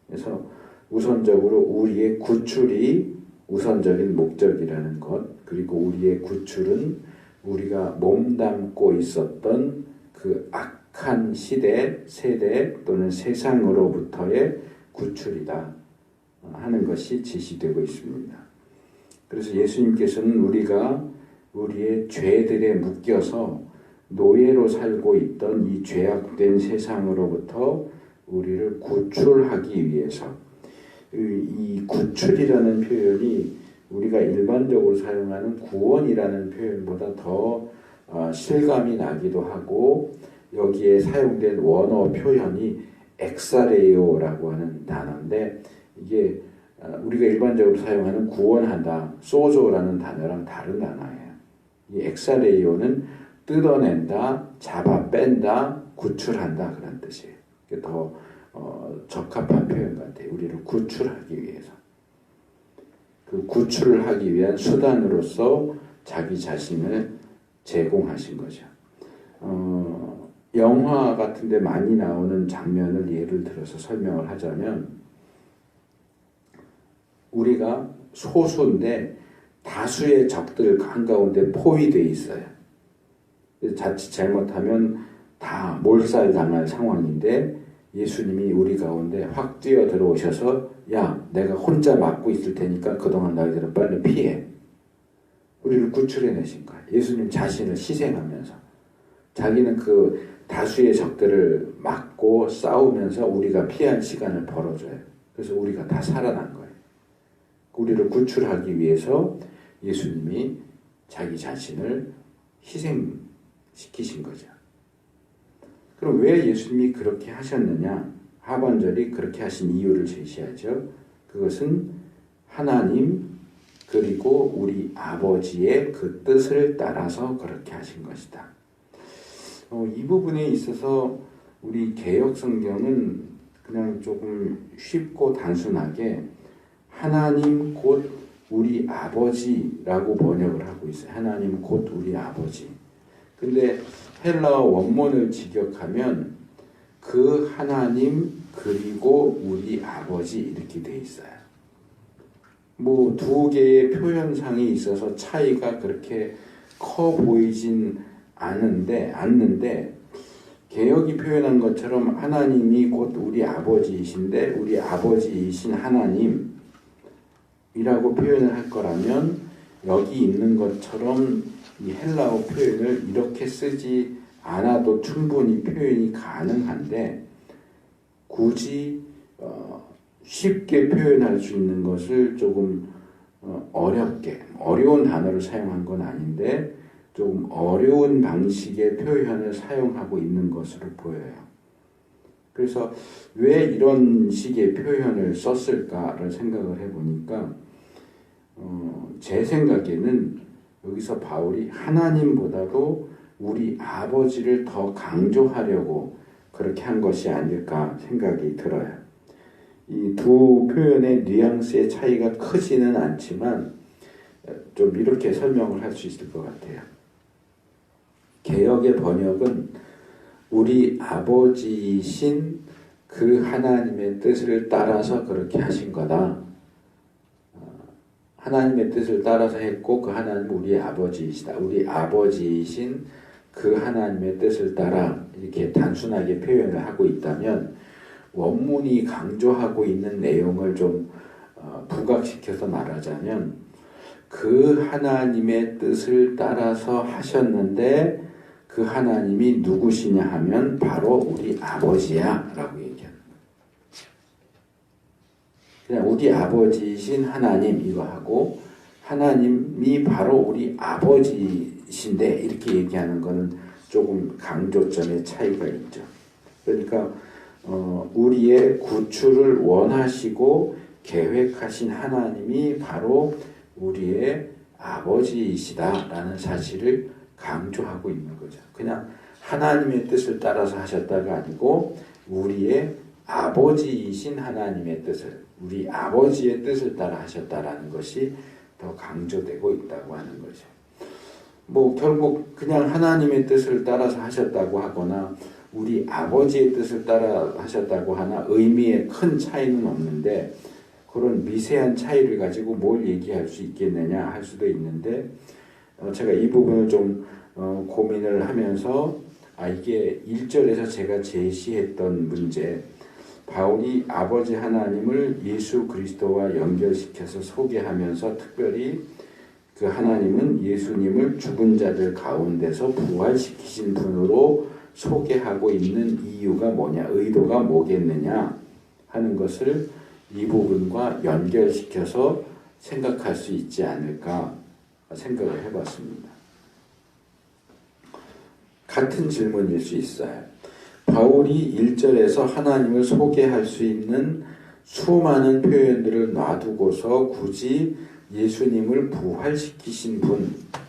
그래서 우선적으로 우리의 구출이 우선적인 목적이라는 것, 그리고 우리의 구출은 우리가 몸담고 있었던 그 악한 시대, 세대 또는 세상으로부터의 구출이다 하는 것이 지시되고 있습니다. 그래서 예수님께서는 우리가 우리의 죄들에 묶여서 노예로 살고 있던 이 죄악된 세상으로부터 우리를 구출하기 위해서 이 구출이라는 표현이 우리가 일반적으로 사용하는 구원이라는 표현보다 더 실감이 나기도 하고 여기에 사용된 원어 표현이 엑사레이오라고 하는 단어인데 이게 우리가 일반적으로 사용하는 구원한다, 소조라는 단어랑 다른 단어예요. 이 엑사레이오는 뜯어낸다, 잡아 뺀다, 구출한다 그런 뜻이에요. 이게 더 적합한 표현 같아요. 우리를 구출하기 위해서. 그 구출을 하기 위한 수단으로서 자기 자신을 제공하신 거죠. 영화 같은 데 많이 나오는 장면을 예를 들어서 설명을 하자면 우리가 소수인데 다수의 적들 한가운데 포위되어 있어요. 자칫 잘못하면 다 몰살당할 상황인데 예수님이 우리 가운데 확 뛰어 들어오셔서 야 내가 혼자 막고 있을 테니까 그동안 너희들은 빨리 피해. 우리를 구출해내신 거예요. 예수님 자신을 희생하면서 자기는 그 다수의 적들을 막고 싸우면서 우리가 피할 시간을 벌어줘요. 그래서 우리가 다 살아난 거예요. 우리를 구출하기 위해서 예수님이 자기 자신을 희생시키신 거죠. 그럼 왜 예수님이 그렇게 하셨느냐? 하반절이 그렇게 하신 이유를 제시하죠. 그것은 하나님 그리고 우리 아버지의 그 뜻을 따라서 그렇게 하신 것이다. 이 부분에 있어서 우리 개역 성경은 그냥 조금 쉽고 단순하게 하나님 곧 우리 아버지라고 번역을 하고 있어요. 하나님 곧 우리 아버지. 근데 헬라어 원문을 직역하면 그 하나님 그리고 우리 아버지 이렇게 돼 있어요. 뭐 두 개의 표현상이 있어서 차이가 그렇게 커 보이진 않는데 개역이 표현한 것처럼 하나님이 곧 우리 아버지이신데 우리 아버지이신 하나님이라고 표현을 할 거라면 여기 있는 것처럼 이 헬라어 표현을 이렇게 쓰지 않아도 충분히 표현이 가능한데 굳이 쉽게 표현할 수 있는 것을 조금 어려운 단어를 사용한 건 아닌데 좀 어려운 방식의 표현을 사용하고 있는 것으로 보여요. 그래서 왜 이런 식의 표현을 썼을까를 생각을 해보니까 제 생각에는 여기서 바울이 하나님보다도 우리 아버지를 더 강조하려고 그렇게 한 것이 아닐까 생각이 들어요. 이 두 표현의 뉘앙스의 차이가 크지는 않지만 좀 이렇게 설명을 할 수 있을 것 같아요. 개역의 번역은 우리 아버지이신 그 하나님의 뜻을 따라서 그렇게 하신 거다. 하나님의 뜻을 따라서 했고 그 하나님은 우리 아버지이시다. 우리 아버지이신 그 하나님의 뜻을 따라 이렇게 단순하게 표현을 하고 있다면 원문이 강조하고 있는 내용을 좀 부각시켜서 말하자면 그 하나님의 뜻을 따라서 하셨는데 그 하나님이 누구시냐 하면 바로 우리 아버지야 라고 얘기하는 거예요. 그냥 우리 아버지이신 하나님 이거 하고 하나님이 바로 우리 아버지이신데 이렇게 얘기하는 거는 조금 강조점의 차이가 있죠. 그러니까 우리의 구출을 원하시고 계획하신 하나님이 바로 우리의 아버지이시다라는 사실을 강조하고 있는 거죠. 그냥 하나님의 뜻을 따라서 하셨다가 아니고 우리의 아버지이신 하나님의 뜻을 우리 아버지의 뜻을 따라 하셨다라는 것이 더 강조되고 있다고 하는 거죠. 뭐 결국 그냥 하나님의 뜻을 따라서 하셨다고 하거나 우리 아버지의 뜻을 따라 하셨다고 하나 의미에 큰 차이는 없는데 그런 미세한 차이를 가지고 뭘 얘기할 수 있겠느냐 할 수도 있는데 제가 이 부분을 좀 고민을 하면서 이게 1절에서 제가 제시했던 문제 바울이 아버지 하나님을 예수 그리스도와 연결시켜서 소개하면서 특별히 그 하나님은 예수님을 죽은 자들 가운데서 부활시키신 분으로 소개하고 있는 이유가 뭐냐, 의도가 뭐겠느냐 하는 것을 이 부분과 연결시켜서 생각할 수 있지 않을까 생각을 해봤습니다. 같은 질문일 수 있어요. 바울이 1절에서 하나님을 소개할 수 있는 수많은 표현들을 놔두고서 굳이 예수님을 부활시키신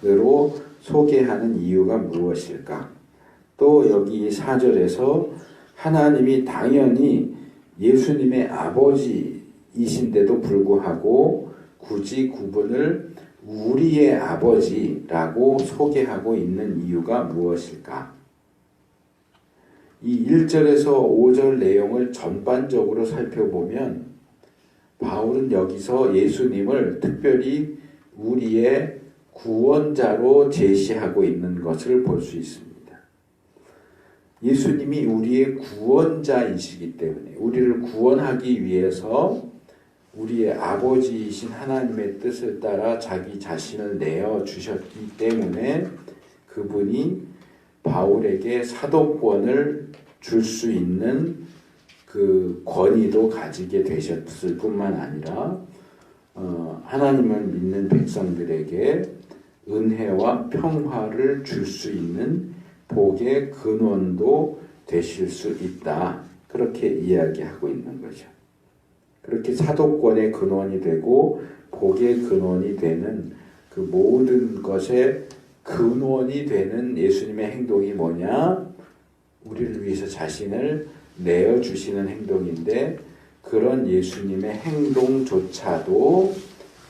분으로 소개하는 이유가 무엇일까? 또 여기 4절에서 하나님이 당연히 예수님의 아버지이신데도 불구하고 굳이 그분을 우리의 아버지라고 소개하고 있는 이유가 무엇일까? 이 1절에서 5절 내용을 전반적으로 살펴보면 바울은 여기서 예수님을 특별히 우리의 구원자로 제시하고 있는 것을 볼 수 있습니다. 예수님이 우리의 구원자이시기 때문에 우리를 구원하기 위해서 우리의 아버지이신 하나님의 뜻을 따라 자기 자신을 내어주셨기 때문에 그분이 바울에게 사도권을 줄 수 있는 그 권위도 가지게 되셨을 뿐만 아니라 하나님을 믿는 백성들에게 은혜와 평화를 줄 수 있는 복의 근원도 되실 수 있다. 그렇게 이야기하고 있는 거죠. 그렇게 사도권의 근원이 되고 복의 근원이 되는 그 모든 것의 근원이 되는 예수님의 행동이 뭐냐? 우리를 위해서 자신을 내어주시는 행동인데 그런 예수님의 행동조차도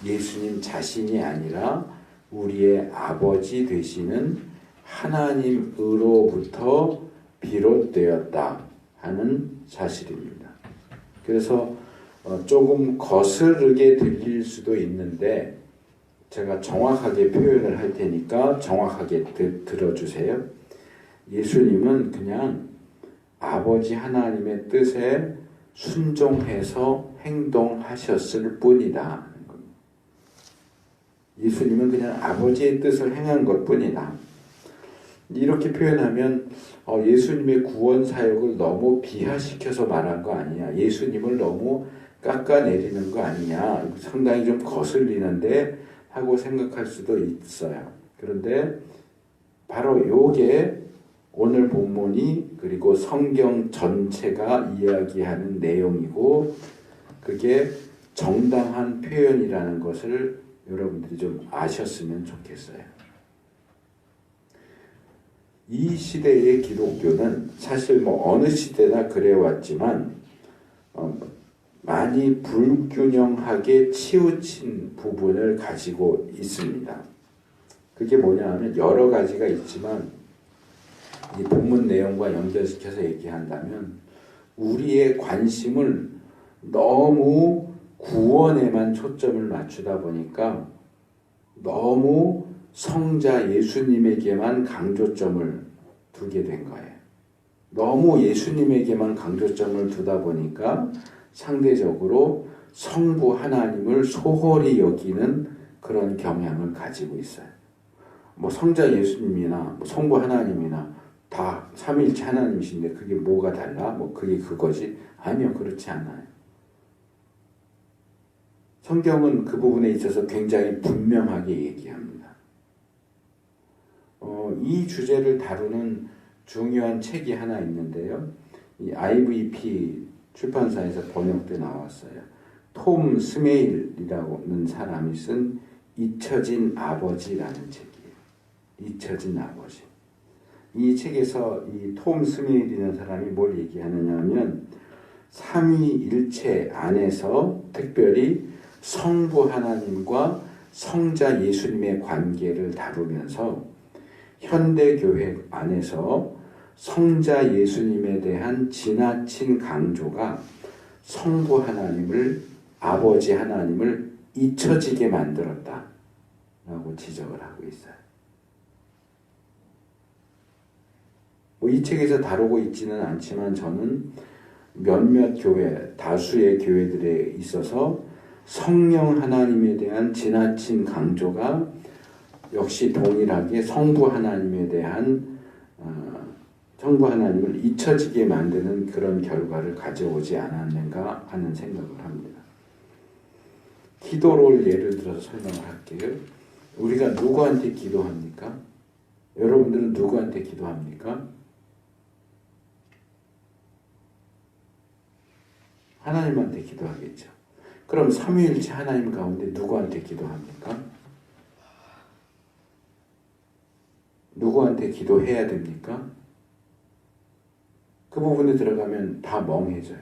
예수님 자신이 아니라 우리의 아버지 되시는 하나님으로부터 비롯되었다 하는 사실입니다. 그래서 조금 거스르게 들릴 수도 있는데 제가 정확하게 표현을 할 테니까 정확하게 들어주세요. 예수님은 그냥 아버지 하나님의 뜻에 순종해서 행동하셨을 뿐이다. 예수님은 그냥 아버지의 뜻을 행한 것 뿐이다. 이렇게 표현하면 예수님의 구원 사역을 너무 비하시켜서 말한 거 아니냐, 예수님을 너무 깎아내리는 거 아니냐, 상당히 좀 거슬리는데 하고 생각할 수도 있어요. 그런데 바로 요게 오늘 본문이 그리고 성경 전체가 이야기하는 내용이고, 그게 정당한 표현이라는 것을 여러분들이 좀 아셨으면 좋겠어요. 이 시대의 기독교는 사실 어느 시대나 그래왔지만 많이 불균형하게 치우친 부분을 가지고 있습니다. 그게 뭐냐 하면 여러 가지가 있지만 이 본문 내용과 연결시켜서 얘기한다면 우리의 관심을 너무 구원에만 초점을 맞추다 보니까 너무 성자 예수님에게만 강조점을 두게 된 거예요. 너무 예수님에게만 강조점을 두다 보니까 상대적으로 성부 하나님을 소홀히 여기는 그런 경향을 가지고 있어요. 성자 예수님이나 성부 하나님이나 다 삼위일체 하나님이신데 그게 뭐가 달라? 그게 그거지? 아니요, 그렇지 않아요. 성경은 그 부분에 있어서 굉장히 분명하게 얘기합니다. 이 주제를 다루는 중요한 책이 하나 있는데요. 이 IVP 출판사에서 번역돼 나왔어요. 톰 스메일이라는 사람이 쓴 잊혀진 아버지라는 책이에요. 잊혀진 아버지. 이 책에서 이 톰 스메일이라는 사람이 뭘 얘기하느냐 하면 삼위일체 안에서 특별히 성부 하나님과 성자 예수님의 관계를 다루면서 현대교회 안에서 성자 예수님에 대한 지나친 강조가 성부 하나님을, 아버지 하나님을 잊혀지게 만들었다라고 지적을 하고 있어요. 이 책에서 다루고 있지는 않지만 저는 몇몇 교회, 다수의 교회들에 있어서 성령 하나님에 대한 지나친 강조가 역시 동일하게 성부 하나님에 대한 성부 하나님을 잊혀지게 만드는 그런 결과를 가져오지 않았는가 하는 생각을 합니다. 기도를 예를 들어서 설명을 할게요. 우리가 누구한테 기도합니까? 여러분들은 누구한테 기도합니까? 하나님한테 기도하겠죠. 그럼 삼위일체 하나님 가운데 누구한테 기도합니까? 누구한테 기도해야 됩니까? 그 부분에 들어가면 다 멍해져요.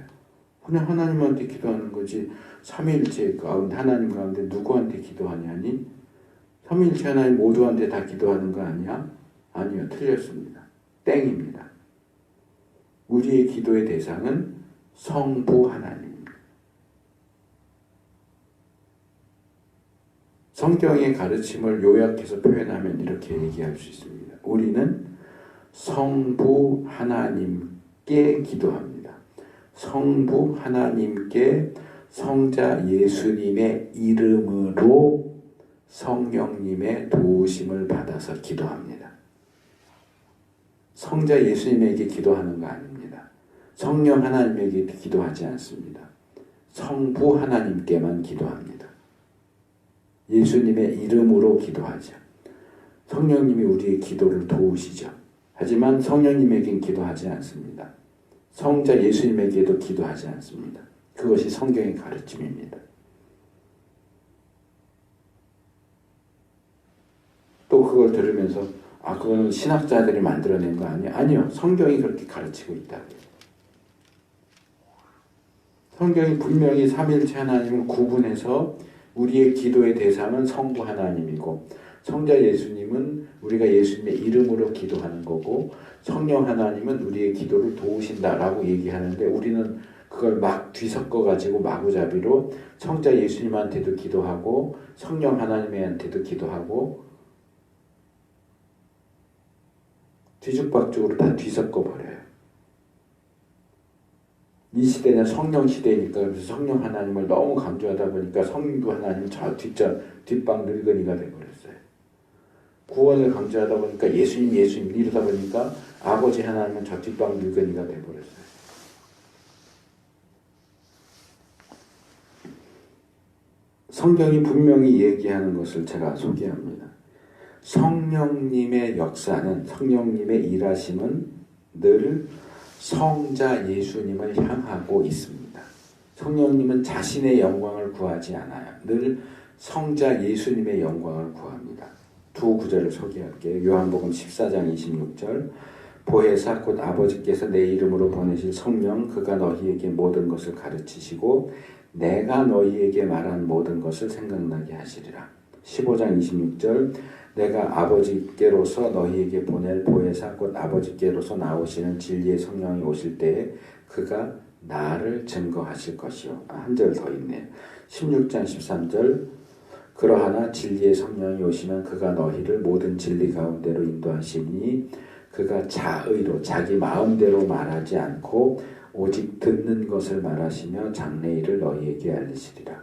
그냥 하나님한테 기도하는 거지 삼위일체 가운데 하나님 가운데 누구한테 기도하냐니? 삼위일체 하나님 모두한테 다 기도하는 거 아니야? 아니요, 틀렸습니다. 땡입니다. 우리의 기도의 대상은 성부 하나님입니다. 성경의 가르침을 요약해서 표현하면 이렇게 얘기할 수 있습니다. 우리는 성부 하나님께 기도합니다. 성부 하나님께 성자 예수님의 이름으로 성령님의 도우심을 받아서 기도합니다. 성자 예수님에게 기도하는 거 아닙니다. 성령 하나님에게 기도하지 않습니다. 성부 하나님께만 기도합니다. 예수님의 이름으로 기도하죠. 성령님이 우리의 기도를 도우시죠. 하지만 성령님에겐 기도하지 않습니다. 성자 예수님에게도 기도하지 않습니다. 그것이 성경의 가르침입니다. 또 그걸 들으면서 그거는 신학자들이 만들어낸 거 아니에요? 아니요. 성경이 그렇게 가르치고 있다. 성경이 분명히 삼위일체 하나님을 구분해서 우리의 기도의 대상은 성부 하나님이고 성자 예수님은 우리가 예수님의 이름으로 기도하는 거고 성령 하나님은 우리의 기도를 도우신다라고 얘기하는데 우리는 그걸 막 뒤섞어 가지고 마구잡이로 성자 예수님한테도 기도하고 성령 하나님한테도 기도하고 뒤죽박죽으로 다 뒤섞어 버려요. 이 시대는 성령 시대니까 그래서 성령 하나님을 너무 강조하다 보니까 성도 하나님은 저 뒷방 늙은이가 돼버렸어요. 구원을 강조하다 보니까 예수님 이러다 보니까 아버지 하나님은 저 뒷방 늙은이가 돼버렸어요. 성경이 분명히 얘기하는 것을 제가 소개합니다. 성령님의 역사는, 성령님의 일하심은 늘 성자 예수님을 향하고 있습니다. 성령님은 자신의 영광을 구하지 않아요. 늘 성자 예수님의 영광을 구합니다. 두 구절을 소개할게요. 요한복음 14장 26절 보혜사 곧 아버지께서 내 이름으로 보내실 성령 그가 너희에게 모든 것을 가르치시고 내가 너희에게 말한 모든 것을 생각나게 하시리라. 15장 26절 내가 아버지께로서 너희에게 보낼 보혜사 곧 아버지께로서 나오시는 진리의 성령이 오실 때에 그가 나를 증거하실 것이요. 한 절 더 있네요. 16장 13절 그러하나 진리의 성령이 오시면 그가 너희를 모든 진리 가운데로 인도하시니 그가 자의로 자기 마음대로 말하지 않고 오직 듣는 것을 말하시며 장래일을 너희에게 알리시리라.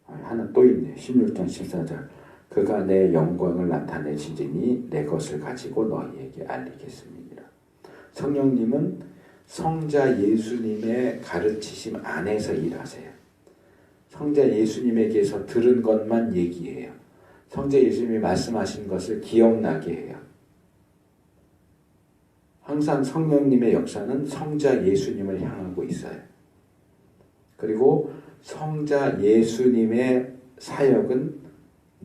하나 또 있네요. 16장 14절 그가 내 영광을 나타내시리니 내 것을 가지고 너희에게 알리겠습니다. 성령님은 성자 예수님의 가르치심 안에서 일하세요. 성자 예수님에게서 들은 것만 얘기해요. 성자 예수님이 말씀하신 것을 기억나게 해요. 항상 성령님의 역사는 성자 예수님을 향하고 있어요. 그리고 성자 예수님의 사역은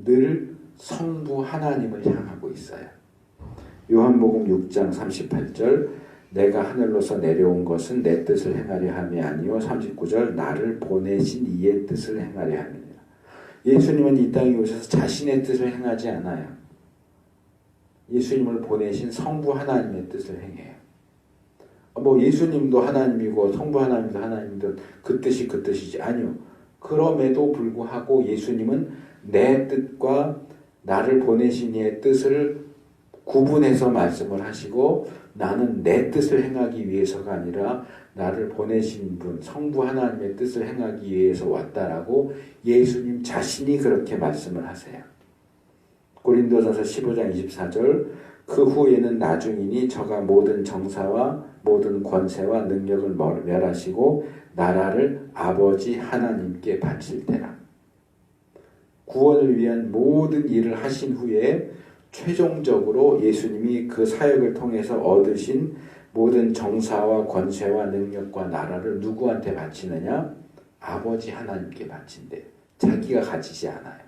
늘 성부 하나님을 향하고 있어요. 요한복음 6장 38절 내가 하늘로서 내려온 것은 내 뜻을 행하려 함이 아니요 39절 나를 보내신 이의 뜻을 행하려 함이니라. 예수님은 이 땅에 오셔서 자신의 뜻을 행하지 않아요. 예수님을 보내신 성부 하나님의 뜻을 행해요. 예수님도 하나님이고 성부 하나님도 하나님도 그 뜻이 그 뜻이지. 아니요. 그럼에도 불구하고 예수님은 내 뜻과 나를 보내신 이의 뜻을 구분해서 말씀을 하시고 나는 내 뜻을 행하기 위해서가 아니라 나를 보내신 분 성부 하나님의 뜻을 행하기 위해서 왔다라고 예수님 자신이 그렇게 말씀을 하세요. 고린도전서 15장 24절 그 후에는 나중이니 저가 모든 정사와 모든 권세와 능력을 멸하시고 나라를 아버지 하나님께 바칠 때라. 구원을 위한 모든 일을 하신 후에 최종적으로 예수님이 그 사역을 통해서 얻으신 모든 정사와 권세와 능력과 나라를 누구한테 바치느냐? 아버지 하나님께 바친대. 자기가 가지지 않아요.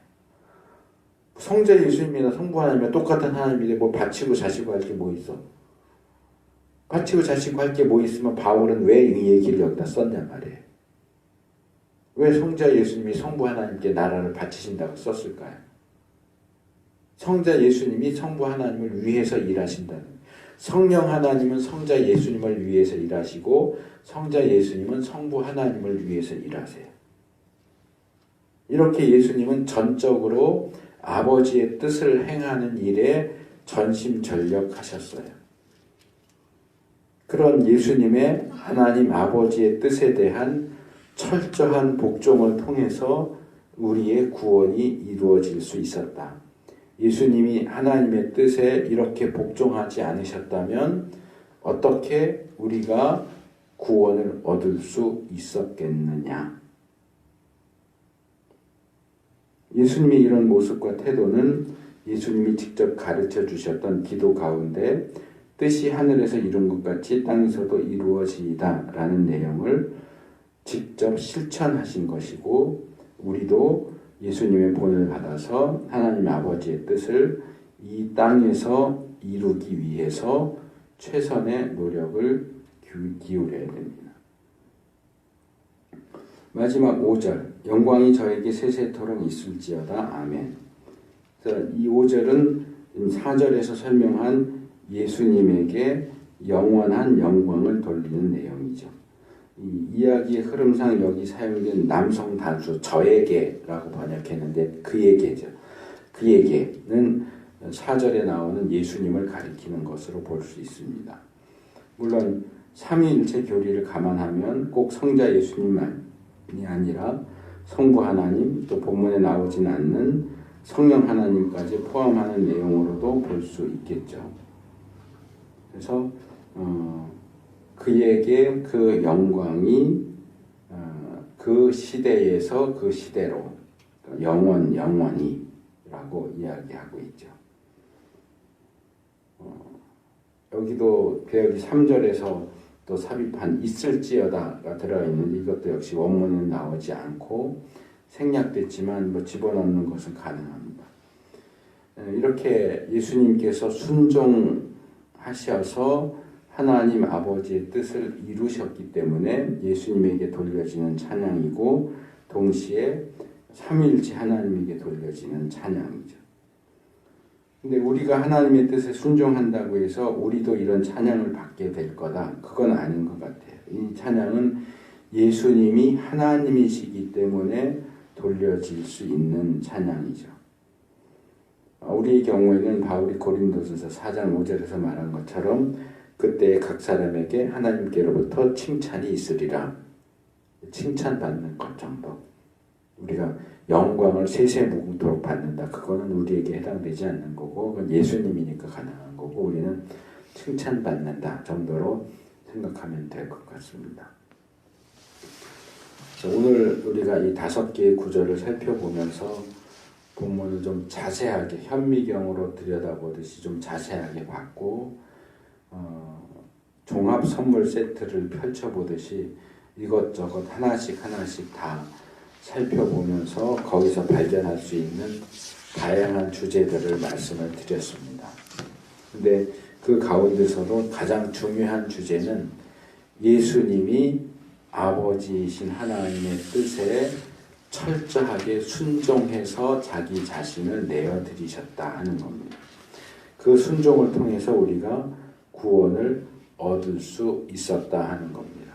성자 예수님이나 성부 하나님이나 똑같은 하나님인데 뭐 바치고 자시고 할 게 뭐 있어? 바치고 자시고 할 게 뭐 있으면 바울은 왜 이 얘기를 여기다 썼냐 말이에요. 왜 성자 예수님이 성부 하나님께 나라를 바치신다고 썼을까요? 성자 예수님이 성부 하나님을 위해서 일하신다는 성령 하나님은 성자 예수님을 위해서 일하시고 성자 예수님은 성부 하나님을 위해서 일하세요. 이렇게 예수님은 전적으로 아버지의 뜻을 행하는 일에 전심전력하셨어요. 그런 예수님의 하나님 아버지의 뜻에 대한 철저한 복종을 통해서 우리의 구원이 이루어질 수 있었다. 예수님이 하나님의 뜻에 이렇게 복종하지 않으셨다면 어떻게 우리가 구원을 얻을 수 있었겠느냐. 예수님의 이런 모습과 태도는 예수님이 직접 가르쳐 주셨던 기도 가운데 뜻이 하늘에서 이룬 것 같이 땅에서도 이루어지이다 라는 내용을 직접 실천하신 것이고 우리도 예수님의 본을 받아서 하나님 아버지의 뜻을 이 땅에서 이루기 위해서 최선의 노력을 기울여야 됩니다. 마지막 5절 영광이 저에게 세세토록 있을지어다. 아멘. 이 5절은 4절에서 설명한 예수님에게 영원한 영광을 돌리는 내용이죠. 이 이야기 흐름상 여기 사용된 남성 단수 저에게라고 번역했는데 그에게죠. 그에게는 4절에 나오는 예수님을 가리키는 것으로 볼 수 있습니다. 물론 삼위일체 교리를 감안하면 꼭 성자 예수님만이 아니라 성부 하나님 또 본문에 나오진 않는 성령 하나님까지 포함하는 내용으로도 볼 수 있겠죠. 그래서 그에게 그 영광이 그 시대에서 그 시대로 영원히라고 이야기하고 있죠. 여기도 배역이 3절에서 또 삽입한 있을지어다가 들어있는데 이것도 역시 원문은 나오지 않고 생략됐지만 뭐 집어넣는 것은 가능합니다. 이렇게 예수님께서 순종하셔서 하나님 아버지의 뜻을 이루셨기 때문에 예수님에게 돌려지는 찬양이고 동시에 삼위일체 하나님에게 돌려지는 찬양이죠. 근데 우리가 하나님의 뜻에 순종한다고 해서 우리도 이런 찬양을 받게 될 거다. 그건 아닌 것 같아요. 이 찬양은 예수님이 하나님이시기 때문에 돌려질 수 있는 찬양이죠. 우리의 경우에는 바울이 고린도전서 4장 5절에서 말한 것처럼 그때 각 사람에게 하나님께로부터 칭찬이 있으리라. 칭찬받는 것 정도. 우리가 영광을 세세무궁토록 받는다. 그거는 우리에게 해당되지 않는 거고 그건 예수님이니까 가능한 거고 우리는 칭찬받는다 정도로 생각하면 될 것 같습니다. 오늘 우리가 이 5개의 구절을 살펴보면서 본문을 좀 자세하게 현미경으로 들여다보듯이 좀 자세하게 봤고 종합 선물 세트를 펼쳐보듯이 이것저것 하나씩 다 살펴보면서 거기서 발견할 수 있는 다양한 주제들을 말씀을 드렸습니다. 근데 그 가운데서도 가장 중요한 주제는 예수님이 아버지이신 하나님의 뜻에 철저하게 순종해서 자기 자신을 내어드리셨다 하는 겁니다. 그 순종을 통해서 우리가 구원을 얻을 수 있었다 하는 겁니다.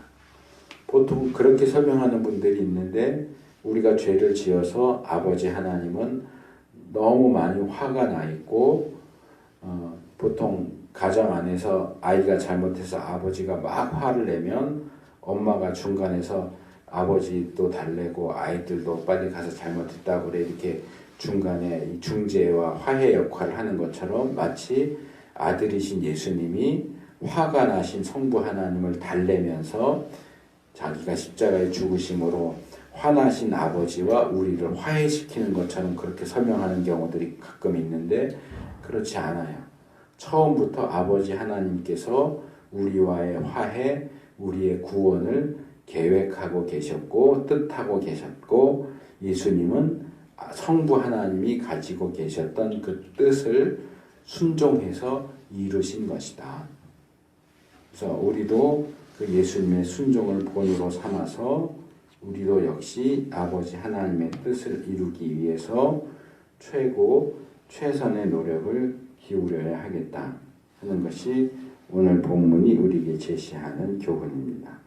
보통 그렇게 설명하는 분들이 있는데 우리가 죄를 지어서 아버지 하나님은 너무 많이 화가 나 있고 보통 가정 안에서 아이가 잘못해서 아버지가 막 화를 내면 엄마가 중간에서 아버지도 달래고 아이들도 빨리 가서 잘못했다고 그래 이렇게 중간에 이 중재와 화해 역할을 하는 것처럼 마치 아들이신 예수님이 화가 나신 성부 하나님을 달래면서 자기가 십자가에 죽으심으로 화나신 아버지와 우리를 화해시키는 것처럼 그렇게 설명하는 경우들이 가끔 있는데 그렇지 않아요. 처음부터 아버지 하나님께서 우리와의 화해, 우리의 구원을 계획하고 계셨고 뜻하고 계셨고 예수님은 성부 하나님이 가지고 계셨던 그 뜻을 순종해서 이루신 것이다. 그래서 우리도 그 예수님의 순종을 본으로 삼아서 우리도 역시 아버지 하나님의 뜻을 이루기 위해서 최선의 노력을 기울여야 하겠다 하는 것이 오늘 본문이 우리에게 제시하는 교훈입니다.